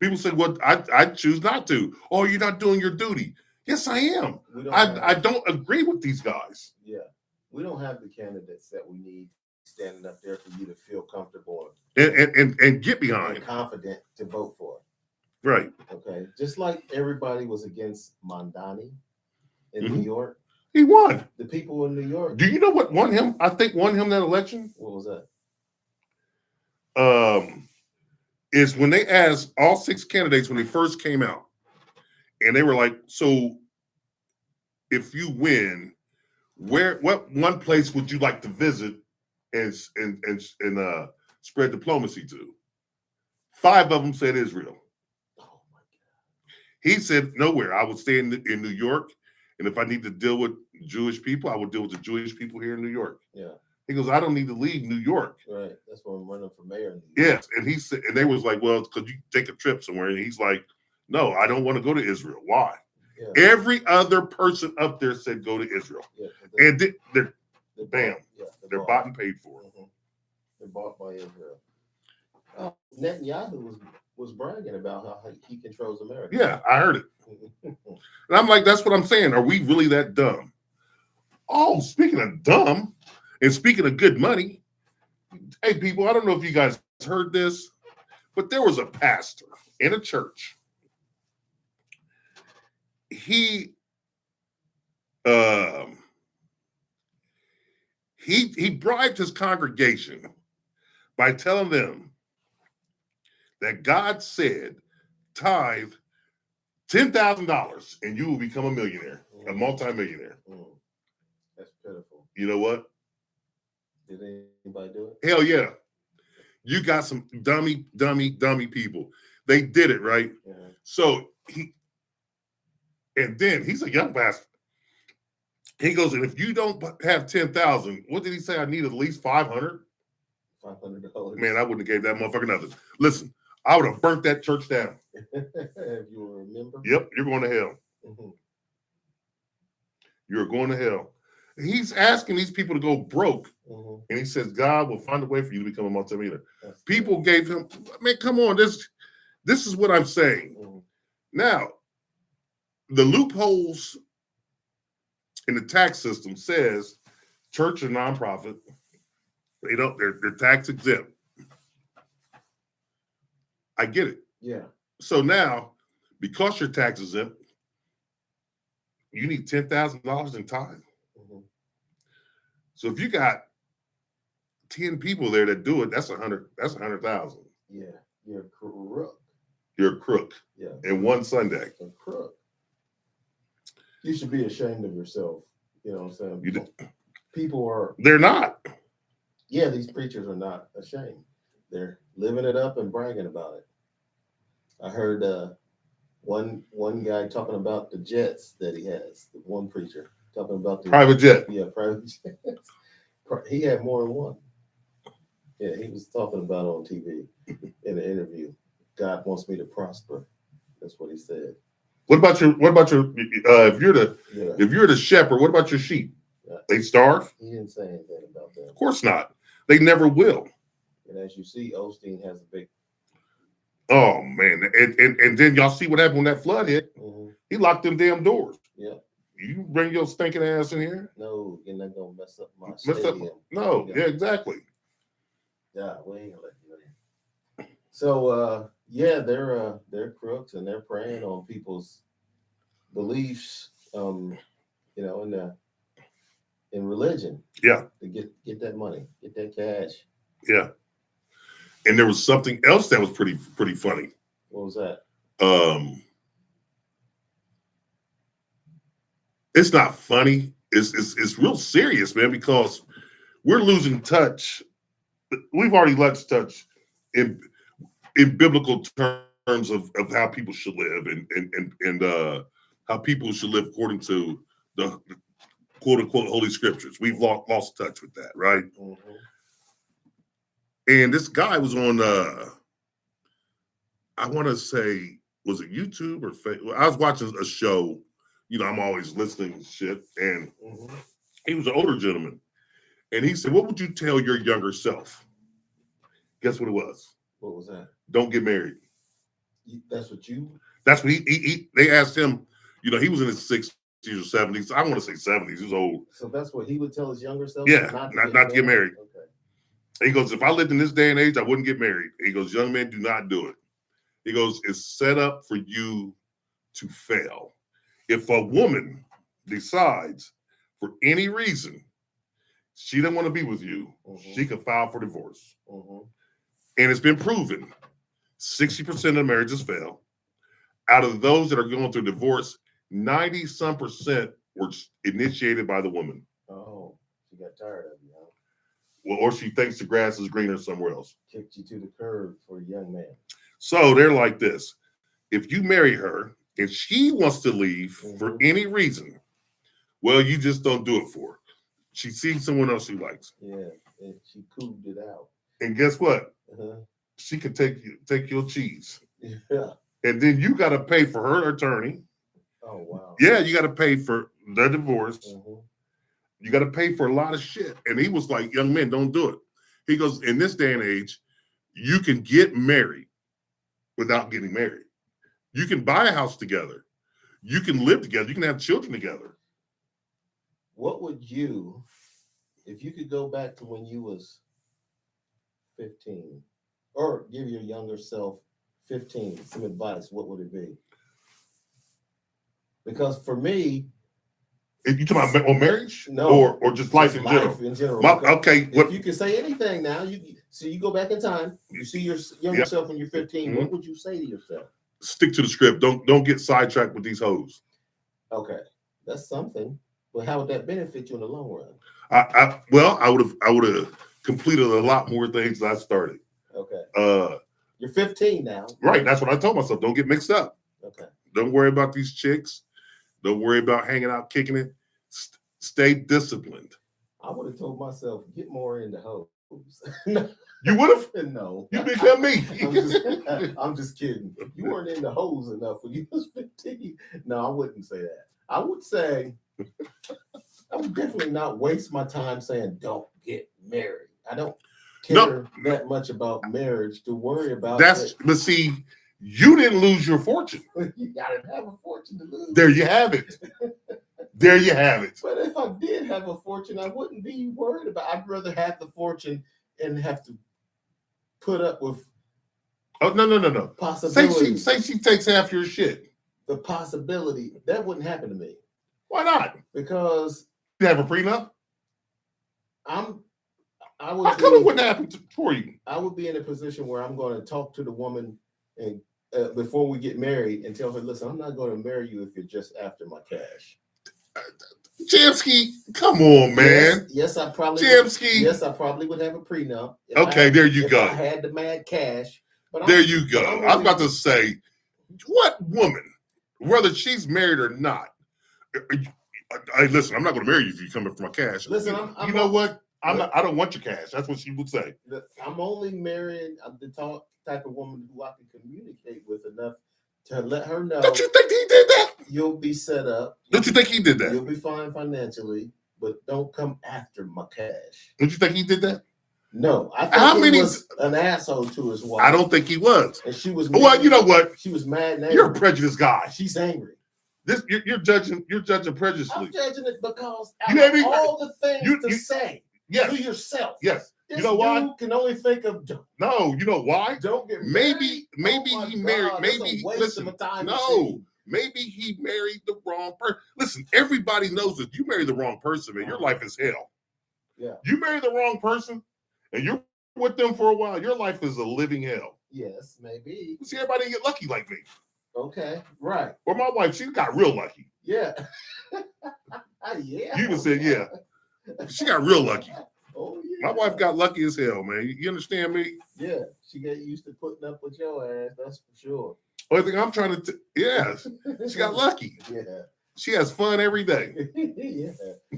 People say, well, I choose not to. Oh, you're not doing your duty. Yes, I am. I don't agree with these guys. Yeah. We don't have the candidates that we need standing up there for you to feel comfortable and get behind, and confident to vote for. Right. Okay. Just like everybody was against Mondani in New York. He won. The people in New York. Do you know what won him? I think won him that election. What was that? Is when they asked all 6 candidates when they first came out, and they were like, so if you win, what one place would you like to visit and spread diplomacy to? 5 of them said Israel. Oh my God. He said nowhere. I would stay in New York, and if I need to deal with Jewish people, I would deal with the Jewish people here in New York. Yeah. He goes, I don't need to leave New York. Right. That's why I'm running for mayor in New York. Yes, and he said, and they was like, well, could you take a trip somewhere? And he's like, no, I don't want to go to Israel. Why? Yeah. Every other person up there said go to Israel. Yeah, and they're bought and paid for. They're bought by Israel. Netanyahu was bragging about how he controls America. Yeah, I heard it. And I'm like, that's what I'm saying. Are we really that dumb? Oh, speaking of dumb, and speaking of good money, hey, people, I don't know if you guys heard this, but there was a pastor in a church. He bribed his congregation by telling them that God said, tithe $10,000 and you will become a millionaire, a multimillionaire. That's pitiful. You know what? Did anybody do it? Hell yeah. You got some dummy people. They did it, right? Yeah. So he's a young pastor. He goes, and if you don't have 10,000, what did he say? I need at least 500. $500. Man, I wouldn't have gave that motherfucker nothing. Listen, I would have burnt that church down. If you remember. Yep, you're going to hell. You're going to hell. He's asking these people to go broke. Mhm. And he says, God will find a way for you to become a multimillionaire. That's People gave him, man, come on. This is what I'm saying. Mhm. Now, the loopholes in the tax system says church or nonprofit, they're tax exempt. I get it. Yeah. So now, because you're tax exempt, you need $10,000 in tithe. Mhm. So if you got 10 people there that do it, that's 100. That's 100,000. Yeah. You're a crook. You're a crook. Yeah. In one Sunday. A crook. You should be ashamed of yourself. You know what I'm saying? People are. They're not. Yeah, these preachers are not ashamed. They're living it up and bragging about it. I heard one guy talking about the jets that he has. The one preacher talking about the Private jet. Yeah, private jets. He had more than one. Yeah, he was talking about it on TV in an interview. God wants me to prosper. That's what he said. What about your if you're the shepherd, what about your sheep? Yeah. They starve? He didn't say anything about that. Of course not. They never will. And as you see, Osteen has a big. Oh man. And then y'all see what happened when that flood hit. Mhm. He locked them damn doors. Yeah. You bring your stinking ass in here. No, you're not gonna mess up my Mess up. stadium. No, yeah, exactly. Yeah, we ain't gonna let you in. So yeah, they're crooks and they're preying on people's beliefs, you know, in religion. Yeah. To get that money, get that cash. Yeah. And there was something else that was pretty funny. What was that? It's not funny. It's real serious, man, because we're losing touch. We've already lost touch in biblical terms of how people should live and how people should live according to the quote unquote holy scriptures. We've lost touch with that, right? Mm-hmm. And this guy was on I want to say, was it YouTube or Facebook? I was watching a show. You know, I'm always listening to shit, and he was an older gentleman, and he said, "What would you tell your younger self?" Guess what it was? What was that? Don't get married. That's what you. That's what he. They asked him. You know, he was in his 60s or 70s. I want to say 70s. He was old. So that's what he would tell his younger self. Yeah, not to get married. Okay. He goes, if I lived in this day and age, I wouldn't get married. He goes, young men, do not do it. He goes, it's set up for you to fail. If a woman decides for any reason she doesn't want to be with you, she can file for divorce. And it's been proven 60% of marriages fail. Out of those that are going through divorce, 90-some% were initiated by the woman. Oh, she got tired of you, huh? Well, or she thinks the grass is greener somewhere else. Kicked you to the curb for a young man. So they're like this. If you marry her and she wants to leave for any reason, well, you just don't do it for her. She sees someone else she likes. Yeah, and she cooled it out. And guess what? She can take your cheese. Yeah. And then you got to pay for her attorney. Oh, wow. Yeah, you got to pay for the divorce. You got to pay for a lot of shit. And he was like, young men, don't do it. He goes, in this day and age, you can get married without getting married. You can buy a house together. You can live together. You can have children together. What would you, if you could go back to when you was 15, or give your younger self 15 some advice, what would it be? Because for me, you talking about on marriage? No, or just life in general? In general. Okay. If you can say anything now, you go back in time. You see your younger self when you're 15. What would you say to yourself? Stick to the script. Don't get sidetracked with these hoes. Okay, that's something. But how would that benefit you in the long run? I would have completed a lot more things than I started. Okay. You're 15 now. Right. That's what I told myself. Don't get mixed up. Okay. Don't worry about these chicks. Don't worry about hanging out, kicking it. Stay disciplined. I would have told myself, get more into hoes. You would have? No. You become me. I'm just kidding. You weren't into hoes enough when you was 15. No, I wouldn't say that. I would say I would definitely not waste my time saying don't get married. I don't care that much about marriage to worry about. But see, you didn't lose your fortune. You gotta have a fortune to lose. There you have it. There you have it. But if I did have a fortune, I wouldn't be worried about. I'd rather have the fortune and have to put up with. Oh no. Possibility. Say she takes half your shit. The possibility that wouldn't happen to me. Why not? Because you have a prenup. I would. How come it wouldn't happen for you? I would be in a position where I'm going to talk to the woman and before we get married and tell her, listen, I'm not going to marry you if you're just after my cash. Jamski, come on, man. Yes, I probably. Jamski. Yes, I probably would have a prenup. There you go. I had the mad cash. But there you go. I was about to say, what woman, whether she's married or not, listen, I'm not going to marry you if you come up for my cash. Listen, you know what? I don't want your cash. That's what she would say. I'm only marrying the type of woman who I can communicate with enough to let her know. Don't you think he did that? You'll be set up. Don't you think he did that? You'll be fine financially, but don't come after my cash. Don't you think he did that? No, I think he was an asshole to his wife. I don't think he was. And she was. Well, you know what? She was mad. You're a prejudiced guy. She's angry. You're judging prejudiciously. I'm judging it because all the things to say to yourself. Yes. This you know why? dude can only think of. No, you know why? Don't get married. Maybe he married. Maybe listen. No. Maybe he married the wrong person. Listen, everybody knows that you marry the wrong person, man, your life is hell. Yeah. You marry the wrong person and you're with them for a while, your life is a living hell. Yes, maybe. See, everybody didn't get lucky like me. Okay, right. Or my wife, she got real lucky. Yeah. Yeah. You even said, yeah. She got real lucky. Oh, yeah. My wife got lucky as hell, man. You understand me? Yeah. She got used to putting up with your ass, that's for sure. Only thing I'm trying to, yes, she got lucky. Yeah. She has fun every day. Yeah.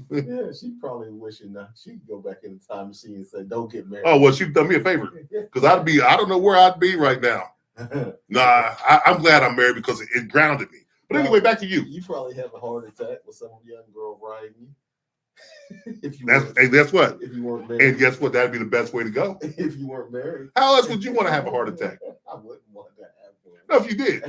Yeah, she probably wishing that she could go back in the time machine and say, don't get married. Oh, well, she done me a favor. Because I don't know where I'd be right now. Nah, I'm glad I'm married because it grounded me. But anyway, back to you. You probably have a heart attack with some young girl riding you. That's what. If you weren't married. And guess what? That'd be the best way to go. If you weren't married. How else would you want to have a heart attack? I wouldn't want to have one. No, if you did.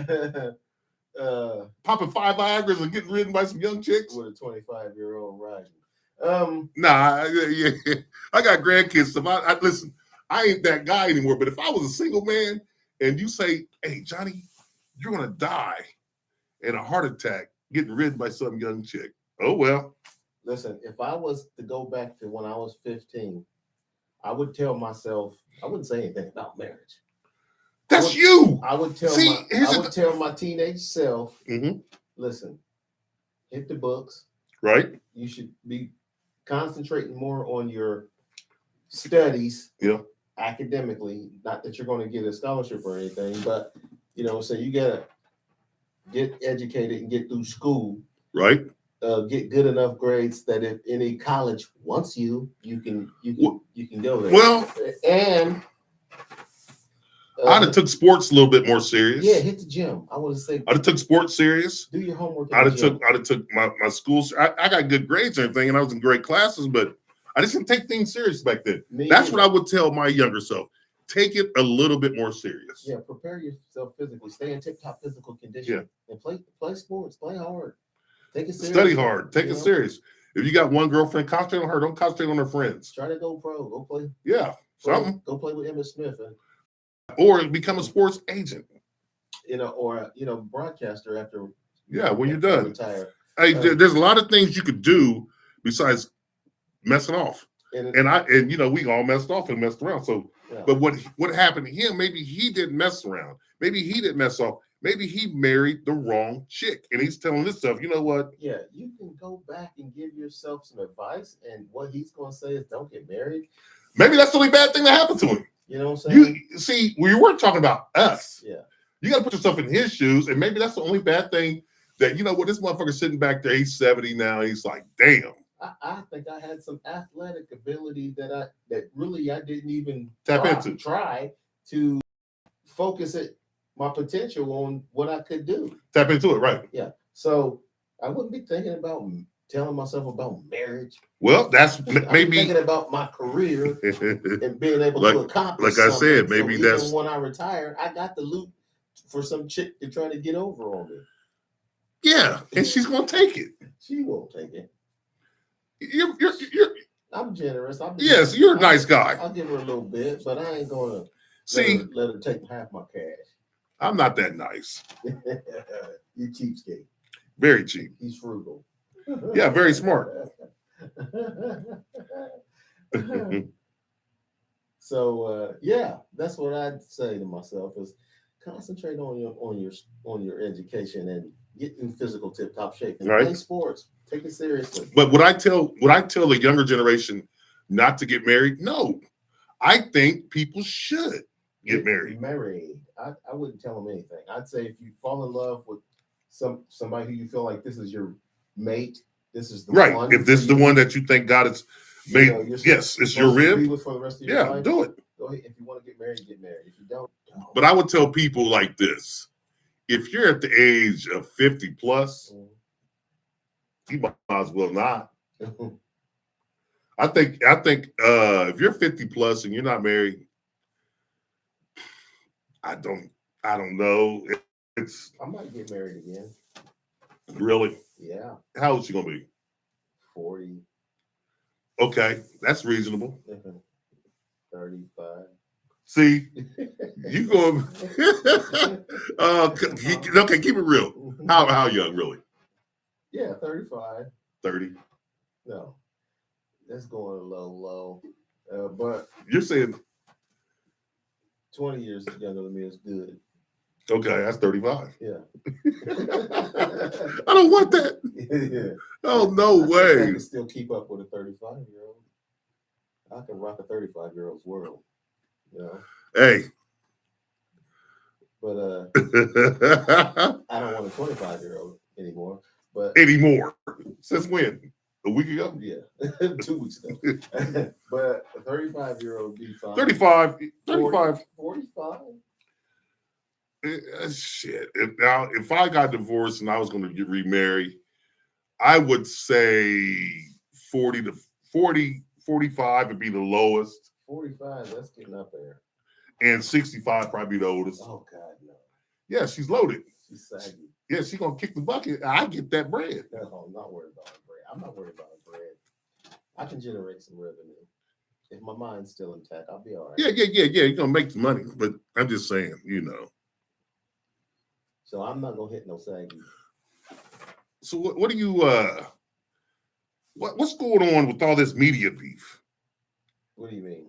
Popping 5 Viagra's and getting ridden by some young chicks with a 25-year-old riding. Nah, yeah, I got grandkids. So I listen. I ain't that guy anymore. But if I was a single man and you say, "Hey, Johnny, you're gonna die in a heart attack getting ridden by some young chick," oh well. Listen, if I was to go back to when I was 15, I would tell myself I wouldn't say anything about marriage. That's you. I would tell tell my teenage self, listen, hit the books. Right. You should be concentrating more on your studies. Yeah. Academically. Not that you're going to get a scholarship or anything, but so you gotta get educated and get through school. Right. Get good enough grades that if any college wants you, you can go there. Well, and I'd have took sports a little bit more serious. Yeah, hit the gym. I would say I'd have took sports serious. Do your homework. I'd have took my school. I got good grades and everything, and I was in great classes, but I just didn't take things serious back then. That's what I would tell my younger self. Take it a little bit more serious. Yeah, prepare yourself physically. Stay in tip-top physical condition. Yeah. And play sports. Play hard. Take it serious. Study hard. Take it serious. If you got one girlfriend, concentrate on her. Don't concentrate on her friends. Try to go pro. Go play. Yeah. Something. Go play with Emmitt Smith. Or become a sports agent. Or broadcaster after. Yeah, when you're done. Retire. Hey, there's a lot of things you could do besides messing off. And we all messed off and messed around. So, yeah. But what happened to him? Maybe he didn't mess around. Maybe he didn't mess off. Maybe he married the wrong chick, and he's telling this stuff. You know what? Yeah, you can go back and give yourself some advice, and what he's going to say is, "Don't get married." Maybe that's the only bad thing that happened to him. You know what I'm saying? You see, we weren't talking about us. Yeah, you got to put yourself in his shoes, and maybe that's the only bad thing. That this motherfucker sitting back there. He's 70 now. He's like, damn. I think I had some athletic ability that really I didn't even try to focus my potential on what I could do. Tap into it, right? Yeah. So I wouldn't be thinking about telling myself about marriage. Well, that's I'm maybe thinking about my career and being able Like- to accomplish like I something. said, maybe so that's- even when I retire, I got the loot for some chick to try to get over on me. yeah, and she's gonna take it. She won't take it. You're I'm generous. yes, you're a nice guy. I'll give her a little bit, but I ain't gonna See, let her take half my cash. I'm not that nice. You cheapskate. Very cheap. He's frugal. Yeah, very smart. So yeah, that's what I'd say to myself is concentrate on your education and get in physical tip top shape and Right. play sports. Take it seriously. But would I tell the younger generation not to get married? No. I think people should get married. I wouldn't tell them anything. I'd say if you fall in love with somebody who you feel like this is your mate, this is the Right. one. If this is the one that you think God has made, yes, it's your rib. With for the rest of your Yeah, life, do it. go ahead. If you want to get married, get married. If you don't. But I would tell people like this: if you're at the age of 50 plus, you might as well not. I think if you're 50 plus and you're not married, I don't know. It's I might get married again. really, Yeah, how old she gonna be? 40, Okay, that's reasonable. 35. See, you going? Okay, keep it real. How young, really? Yeah, 35. 30. No, that's going a little low. But You're saying 20 years younger than me is good. okay? That's 35. Yeah. I don't want that. Yeah. Oh no I way! can still keep up with a 35-year-old. I can rock a 35-year-old's world. You know. Hey. But I don't want a 25-year-old anymore. But anymore. Since when? A week ago? Yeah, 2 weeks ago. But a 35-year-old be fine. 35. 45. Shit. If I got divorced and I was going to get remarried, I would say 40 to 40, 45 would be the lowest. 45, that's getting up there. And 65 probably the oldest. Oh God, no. Yeah, she's loaded. She's saggy. Yeah, she's gonna kick the bucket. I get that bread. No, I'm not worried about her bread. I'm not worried about her bread. I can generate some revenue. If my mind's still intact, I'll be all right. Yeah. You're gonna make the money, but I'm just saying, So I'm not gonna hit no saggy. So what do you what's going on with all this media beef? What do you mean?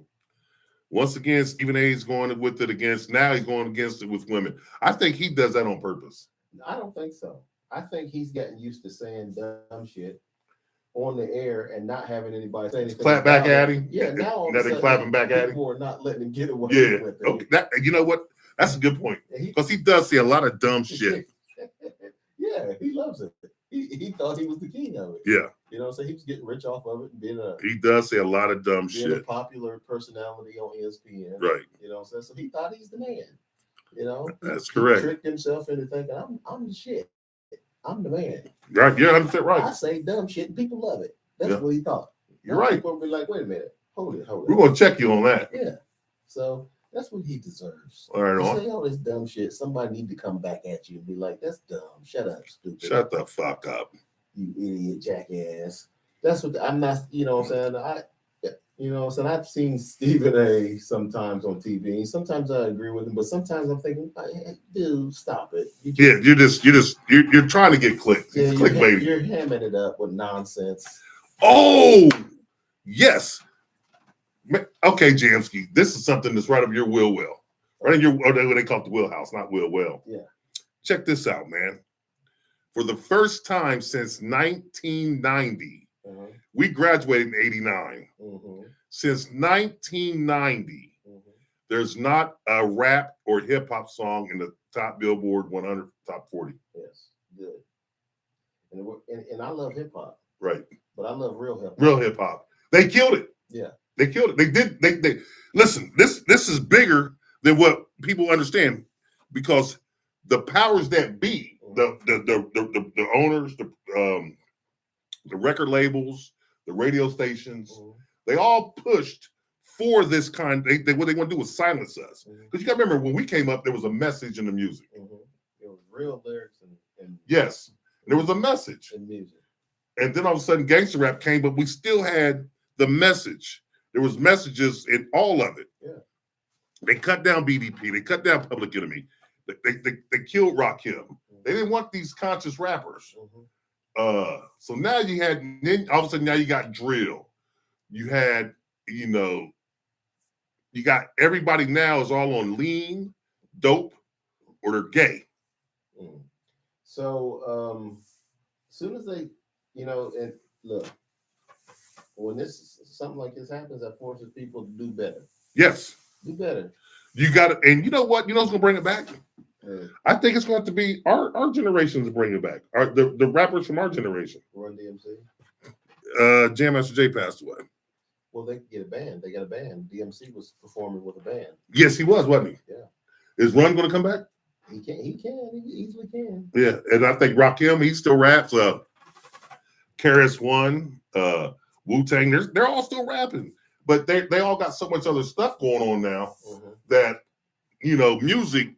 Once again, Stephen A.'s going with it against. Now he's going against it with women. I think he does that on purpose. I don't think so. I think he's getting used to saying dumb shit on the air and not having anybody say anything. Clap back at him. Yeah, now all of a Now they sudden, clapping back at him. people are not letting him get away Yeah. with it. Okay. You know what? That's a good point because he does say a lot of dumb shit. Yeah, he loves it. He thought he was the king of it. Yeah. So he was getting rich off of it and being He does say a lot of dumb being a shit. popular personality on ESPN. Right. So he thought he's the man. That's He correct. tricked himself into thinking I'm the shit. I'm the man. Right. Yeah, I'm right. I say dumb shit and people love it. That's Yeah. what he thought. You're right. People will be like, wait a minute, hold it. We're gonna check you on that. Yeah. So that's what he deserves. All right, You on. say all this dumb shit. Somebody need to come back at you and be like, that's dumb. Shut up, stupid. Shut the fuck up. You idiot jackass. That's what I'm not, what I'm saying? I've seen Stephen A. sometimes on TV. Sometimes I agree with him, but sometimes I'm thinking, hey, dude, stop it. You're trying to get clicked. Yeah, Clickbait. you're hamming it up with nonsense. Oh, yes. Okay, Jamsky, this is something that's right up your wheel. Right in your, or they call it the wheelhouse, not wheel well. Yeah. Check this out, man. For the first time since 1990, we graduated in 89. Since 1990, there's not a rap or hip hop song in the top Billboard 100, top 40. Yes, good. And I love hip hop. Right. But I love real hip hop. Real hip hop. They killed it. Yeah. They killed it. They listen, this is bigger than what people understand because the powers that be, the owners, the record labels, the radio stations, they all pushed for this kind. What they want to do was silence us. Because you got to remember, when we came up, there was a message in the music. It was real lyrics and yes, there was a message in music. And then all of a sudden, gangster rap came, but we still had the message. There was messages in all of it. Yeah. They cut down BDP. They cut down Public Enemy. They killed Rakim. They didn't want these conscious rappers. So now you had, then all of a sudden now you got drill. You had, you got everybody now is all on lean, dope, or they're gay. So as soon as they, and look, when something like this happens, that forces people to do better. Yes. Do better. You got to, and you know what? You know what's going to bring it back? I think it's going to be our generation to bring it back. The rappers from our generation. Run DMC? Jam Master Jay passed away. Well, they get a band. They got a band. DMC was performing with a band. Yes, he was, wasn't he? Yeah. Is Run going to come back? He can. He easily can. Yeah, and I think Rakim, he still raps. KRS-One, Wu-Tang, they're all still rapping. But they all got so much other stuff going on now that, music,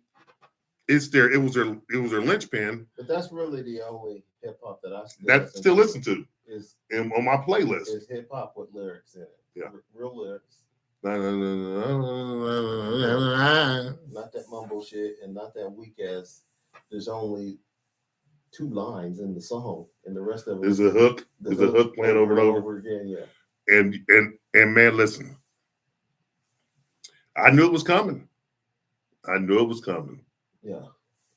it was their linchpin. But that's really the only hip hop that I still listen to is on my playlist. Is hip hop with lyrics in it. Yeah. Real lyrics. Not that mumble shit and not that weak ass. There's only 2 lines in the song, and the rest of it is a hook. There's a hook playing over and over again. Yeah. And man, listen, I knew it was coming. Yeah.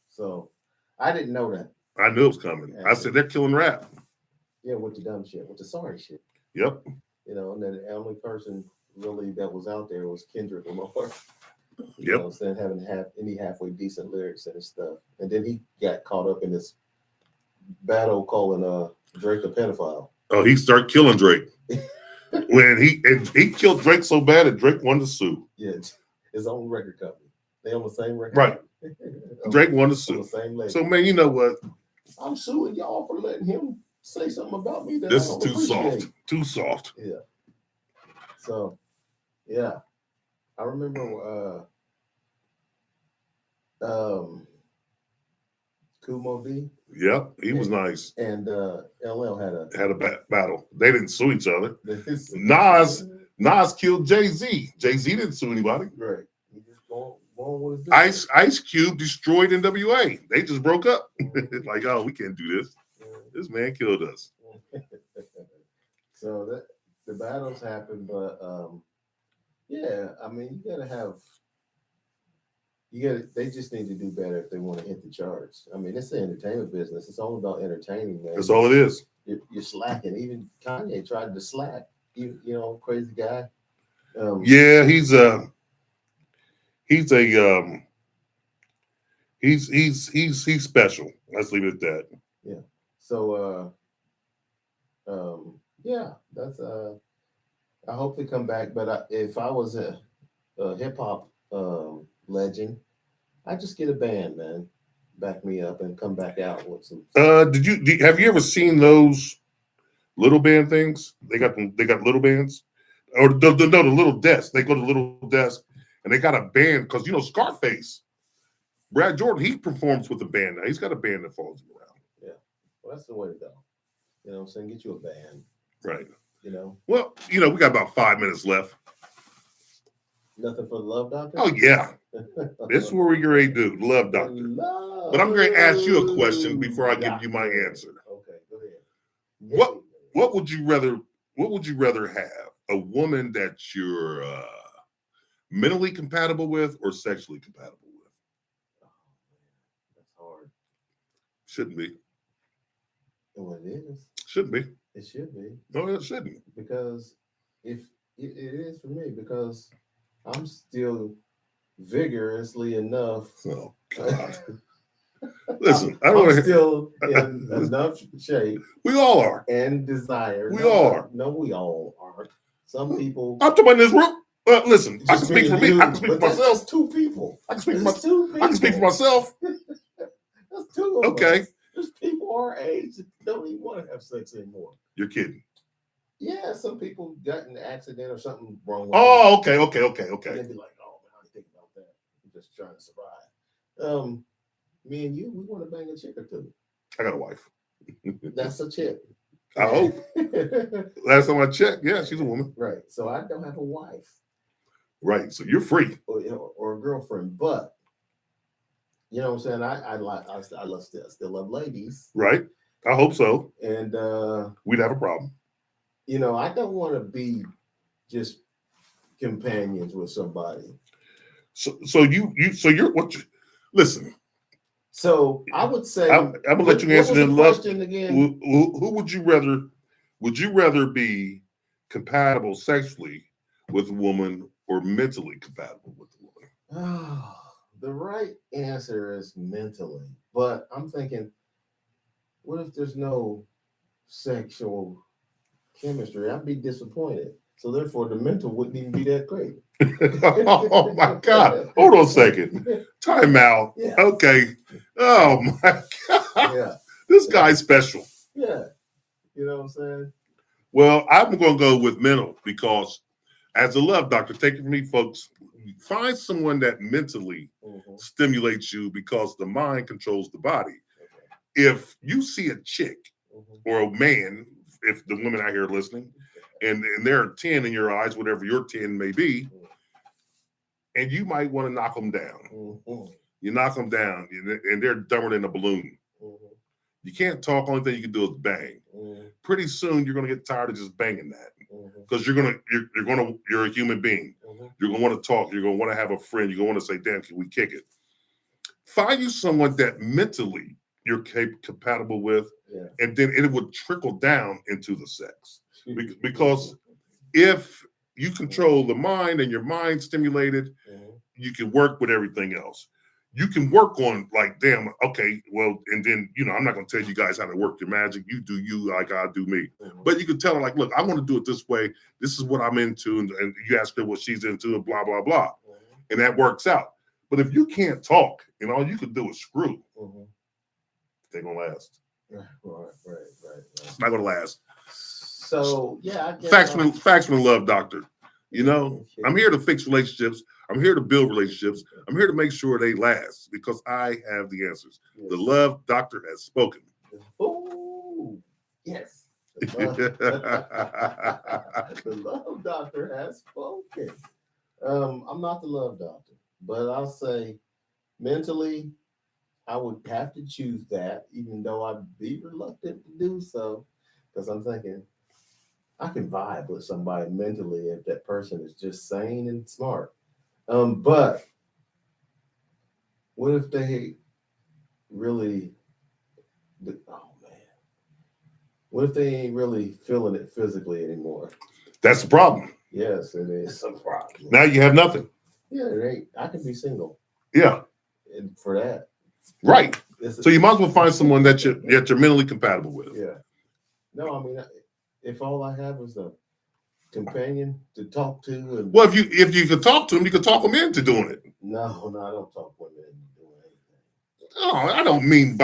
So I didn't know that. I knew it was coming. I said they're killing rap. Yeah, with the dumb shit, with the sorry shit. Yep. And then the only person really that was out there was Kendrick Lamar. Yep. Instead of having any halfway decent lyrics and his stuff. And then he got caught up in this battle calling Drake a pedophile. Oh, he started killing Drake. When he killed Drake so bad that Drake wanted to sue. Yeah, his own record company. They on the same record. Right. Drake wanted to sue. The same label. So man, you know what? I'm suing y'all for letting him say something about me that this I is don't appreciate. Too soft. Yeah. So, yeah, I remember Kumo D. Yep, he was nice. And LL had a battle. They didn't sue each other. Nas killed Jay-Z. Jay-Z didn't sue anybody. Right. He just going with his Ice Cube destroyed NWA. They just broke up. Like, oh, we can't do this. This man killed us. So the battles happen, but yeah, I mean, they just need to do better if they want to hit the charts. I mean, it's the entertainment business. It's all about entertaining, man. That's all it is. You're slacking. Even Kanye tried to slack. Crazy guy. Yeah, he's special. Let's leave it at that. Yeah. So yeah, that's I hope they come back. But if I was a hip hop legend, I'd just get a band, man, back me up and come back out with some. Have you ever seen those little band things? They got little bands, or the little desk. They go to the little desk and they got a band because Scarface, Brad Jordan, he performs with a band now. He's got a band that follows him around. Yeah, well, that's the way to go. You know what I'm saying? Get you a band. Right. Well, we got about 5 minutes left. Nothing for the Love Doctor? Oh, yeah. This is what we're going to do, Love Doctor. But I'm going to ask you a question before I give you my answer. Okay, go ahead. What would you rather have? A woman that you're mentally compatible with or sexually compatible with? Oh, man, that's hard. Shouldn't be. Well, it is. Shouldn't be. It should be. No, it shouldn't. Because if it is for me, because I'm still vigorously enough. Oh God! Listen, I'm still in enough shape. We all are. And desire. We all are. No, we all aren't. Some people. I'm talking about this room. Listen, I can speak for me. I can speak for myself. That's 2 people. I can speak for myself. I can speak for myself. That's 2 of us. Okay. There's people our age that don't even want to have sex anymore. You're kidding. Yeah, some people got in an accident or something wrong with Oh, them. okay. And they'd be like, oh man, I didn't think about that. I'm just trying to survive. Me and you, we want to bang a chick or two. I got a wife. That's a chick. I hope. Last time I checked, yeah, she's a woman. Right. So I don't have a wife. Right. So you're free. Or a girlfriend, but you know what I'm saying? I still love ladies. Right. I hope so. And We'd have a problem. you know, I don't want to be just companions with somebody. So you're what you listen. So I would say I'm gonna let you answer the the question again. Who would you rather? Would you rather be compatible sexually with a woman or mentally compatible with a woman? Oh, the right answer is mentally, but I'm thinking, what if there's no sexual chemistry? I'd be disappointed. So therefore, the mental wouldn't even be that great. Oh my God! Hold on a second. Time out. Yeah. Okay. Oh my God! Yeah, This guy's special. yeah. You know what I'm saying? Well, I'm going to go with mental because, as a love doctor, take it from me, folks. Find someone that mentally stimulates you because the mind controls the body. Okay. If you see a chick or a man, if the women out here are listening, and there are 10 in your eyes, whatever your 10 may be, and you might want to knock them down. You knock them down, and they're dumber than a balloon. You can't talk. Only thing you can do is bang. Pretty soon, you're going to get tired of just banging that because you're a human being. You're going to want to talk. You're going to want to have a friend. You're going to want to say, "Damn, can we kick it?" Find you someone that mentally you're compatible with, and then it would trickle down into the sex. Because if you control the mind and your mind stimulated, you can work with everything else. You can work on like, damn, okay, well, and then, I'm not going to tell you guys how to work your magic. You do you like I do me. But you can tell her like, look, I want to do it this way. This is what I'm into. And you ask her what she's into and blah, blah, blah. And that works out. But if you can't talk and all you can do is screw, it ain't going to last. Right. It's not going to last. So, yeah, I guess Facts from a love doctor. I'm here to fix relationships. I'm here to build relationships. I'm here to make sure they last because I have the answers. Yes. The love doctor has spoken. Oh, yes. The love doctor has spoken. I'm not the love doctor, but I'll say mentally, I would have to choose that, even though I'd be reluctant to do so, because I'm thinking I can vibe with somebody mentally if that person is just sane and smart. But what if they really? Oh man, what if they ain't really feeling it physically anymore? That's the problem. Yes, it is a problem. Now you have nothing. Yeah, it ain't. I can be single. Yeah. And for that. Right. So you might as well find someone that you're mentally compatible with. Yeah. No, I mean, if all I have is a companion to talk to, and well, if you could talk to him, you could talk him into doing it. No, I don't talk women into doing anything. Oh, I don't mean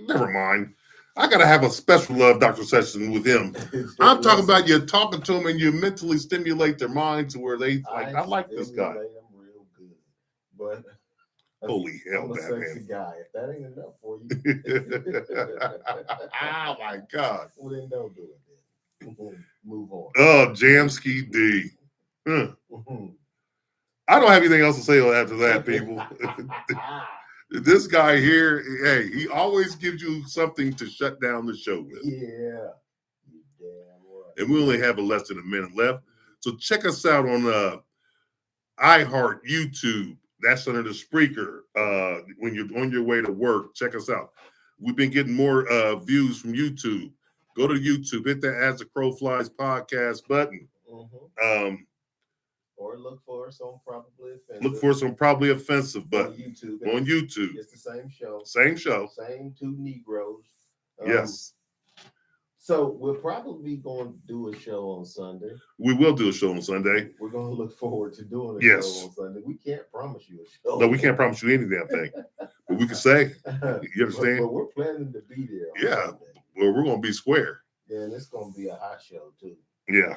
never mind. I gotta have a special love doctor session with him. I'm talking about you talking to them and you mentally stimulate their mind to where they like, I like this guy. I'm real good, but holy hell, I'm a sexy guy. If that ain't enough for you, oh my God. Well, then don't do it. Then. Move on. Oh, Jamski D. I don't have anything else to say after that, people. This guy here, hey, he always gives you something to shut down the show with. Yeah. Damn right. And we only have less than a minute left. So check us out on iHeart, YouTube. That's under the Spreaker. When you're on your way to work, check us out. We've been getting more views from YouTube. Go to YouTube, hit that As the Crow Flies podcast button. Or look for some probably offensive. Look for some probably offensive button on YouTube. It's the same show. Same show. Same two Negroes. Yes. So we'll probably going to do a show on Sunday. We will do a show on Sunday. We're going to look forward to doing a show on Sunday. We can't promise you a show. No, we can't promise you any damn thing. But we can say, you understand? But we're planning to be there. Yeah. Well, we're going to be square. Yeah, and it's gonna be a hot show too. Yeah.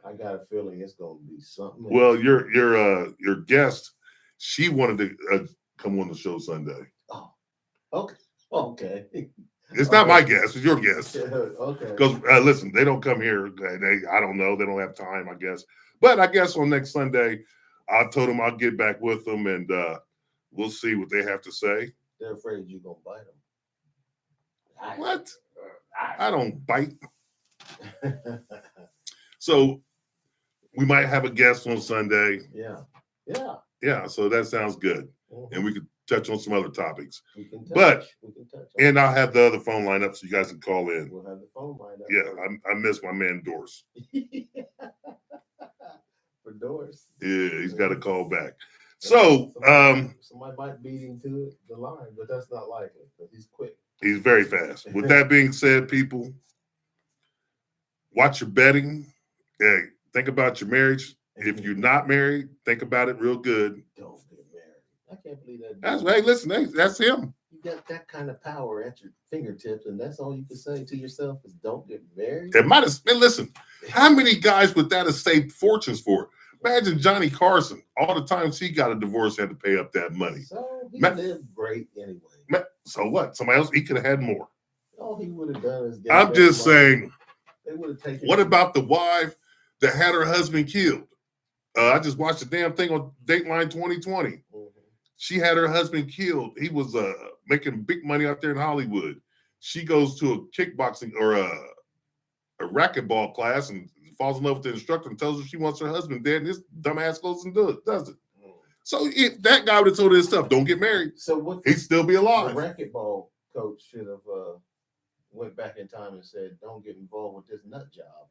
I got a feeling it's gonna be something. Well, your guest, she wanted to come on the show Sunday. Oh, okay. It's not my guess. It's your guess. Yeah, okay. Because listen, they don't come here. I don't know. They don't have time, I guess. But I guess on next Sunday, I told them I'll get back with them and we'll see what they have to say. They're afraid you're gonna bite them. What? I don't bite. So we might have a guest on Sunday. Yeah. So that sounds good. Mm-hmm. And we could touch on some other topics. We can touch. But we can touch. and I'll have the other phone line up so you guys can call in. We'll have the phone line up. Yeah, I miss my man Doris. For Doris. Yeah, he's got to call back. So somebody might beat him to the line, but that's not likely because he's quick. He's very fast. With that being said, people, watch your betting. Hey, think about your marriage. If you're not married, think about it real good. Don't get married. I can't believe that. That's hey, listen, hey, that's him. You got that kind of power at your fingertips, and that's all you can say to yourself is don't get married. It might have been, listen, how many guys would that have saved fortunes for? Imagine Johnny Carson, all the times he got a divorce, had to pay up that money. So he lived great anyway. So what? Somebody else, he could have had more. All he would have done is get I'm just saying, they would have taken. What about the wife that had her husband killed? I just watched the damn thing on Dateline 2020. Mm-hmm. She had her husband killed. He was making big money out there in Hollywood. She goes to a kickboxing or a racquetball class and falls in love with the instructor and tells her she wants her husband dead. And this dumbass goes and does it. So if that guy would have told her this stuff, don't get married. So what? He'd still be alive. The racquetball coach should have went back in time and said, "Don't get involved with this nut job."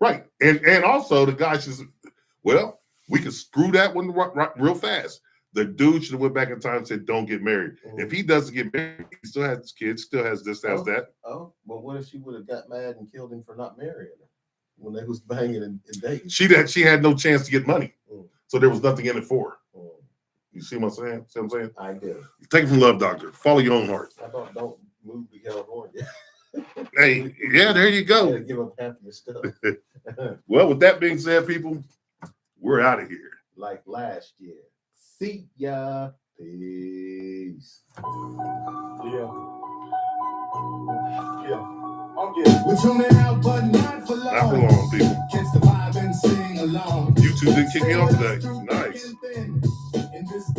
Right, and also the guy says, "Well, we could screw that one real fast." The dude should have went back in time and said, "Don't get married." Mm-hmm. If he doesn't get married, he still has kids, still has this, has that. Oh, well, what if she would have got mad and killed him for not marrying her when they was banging and dating? She had no chance to get money, so there was nothing in it for her. You see what I'm saying? See what I'm saying? I do. Take it from Love Doctor. Follow your own heart. How about don't move to California? Hey, yeah, there you go. You give up half of your stuff. Well, with that being said, people, we're out of here. Like last year. See ya. Peace. Yeah. I'm good. We're tuning out, but not for long. Not for long, people. Catch the vibe and sing along. YouTube didn't kick me off today. Nice.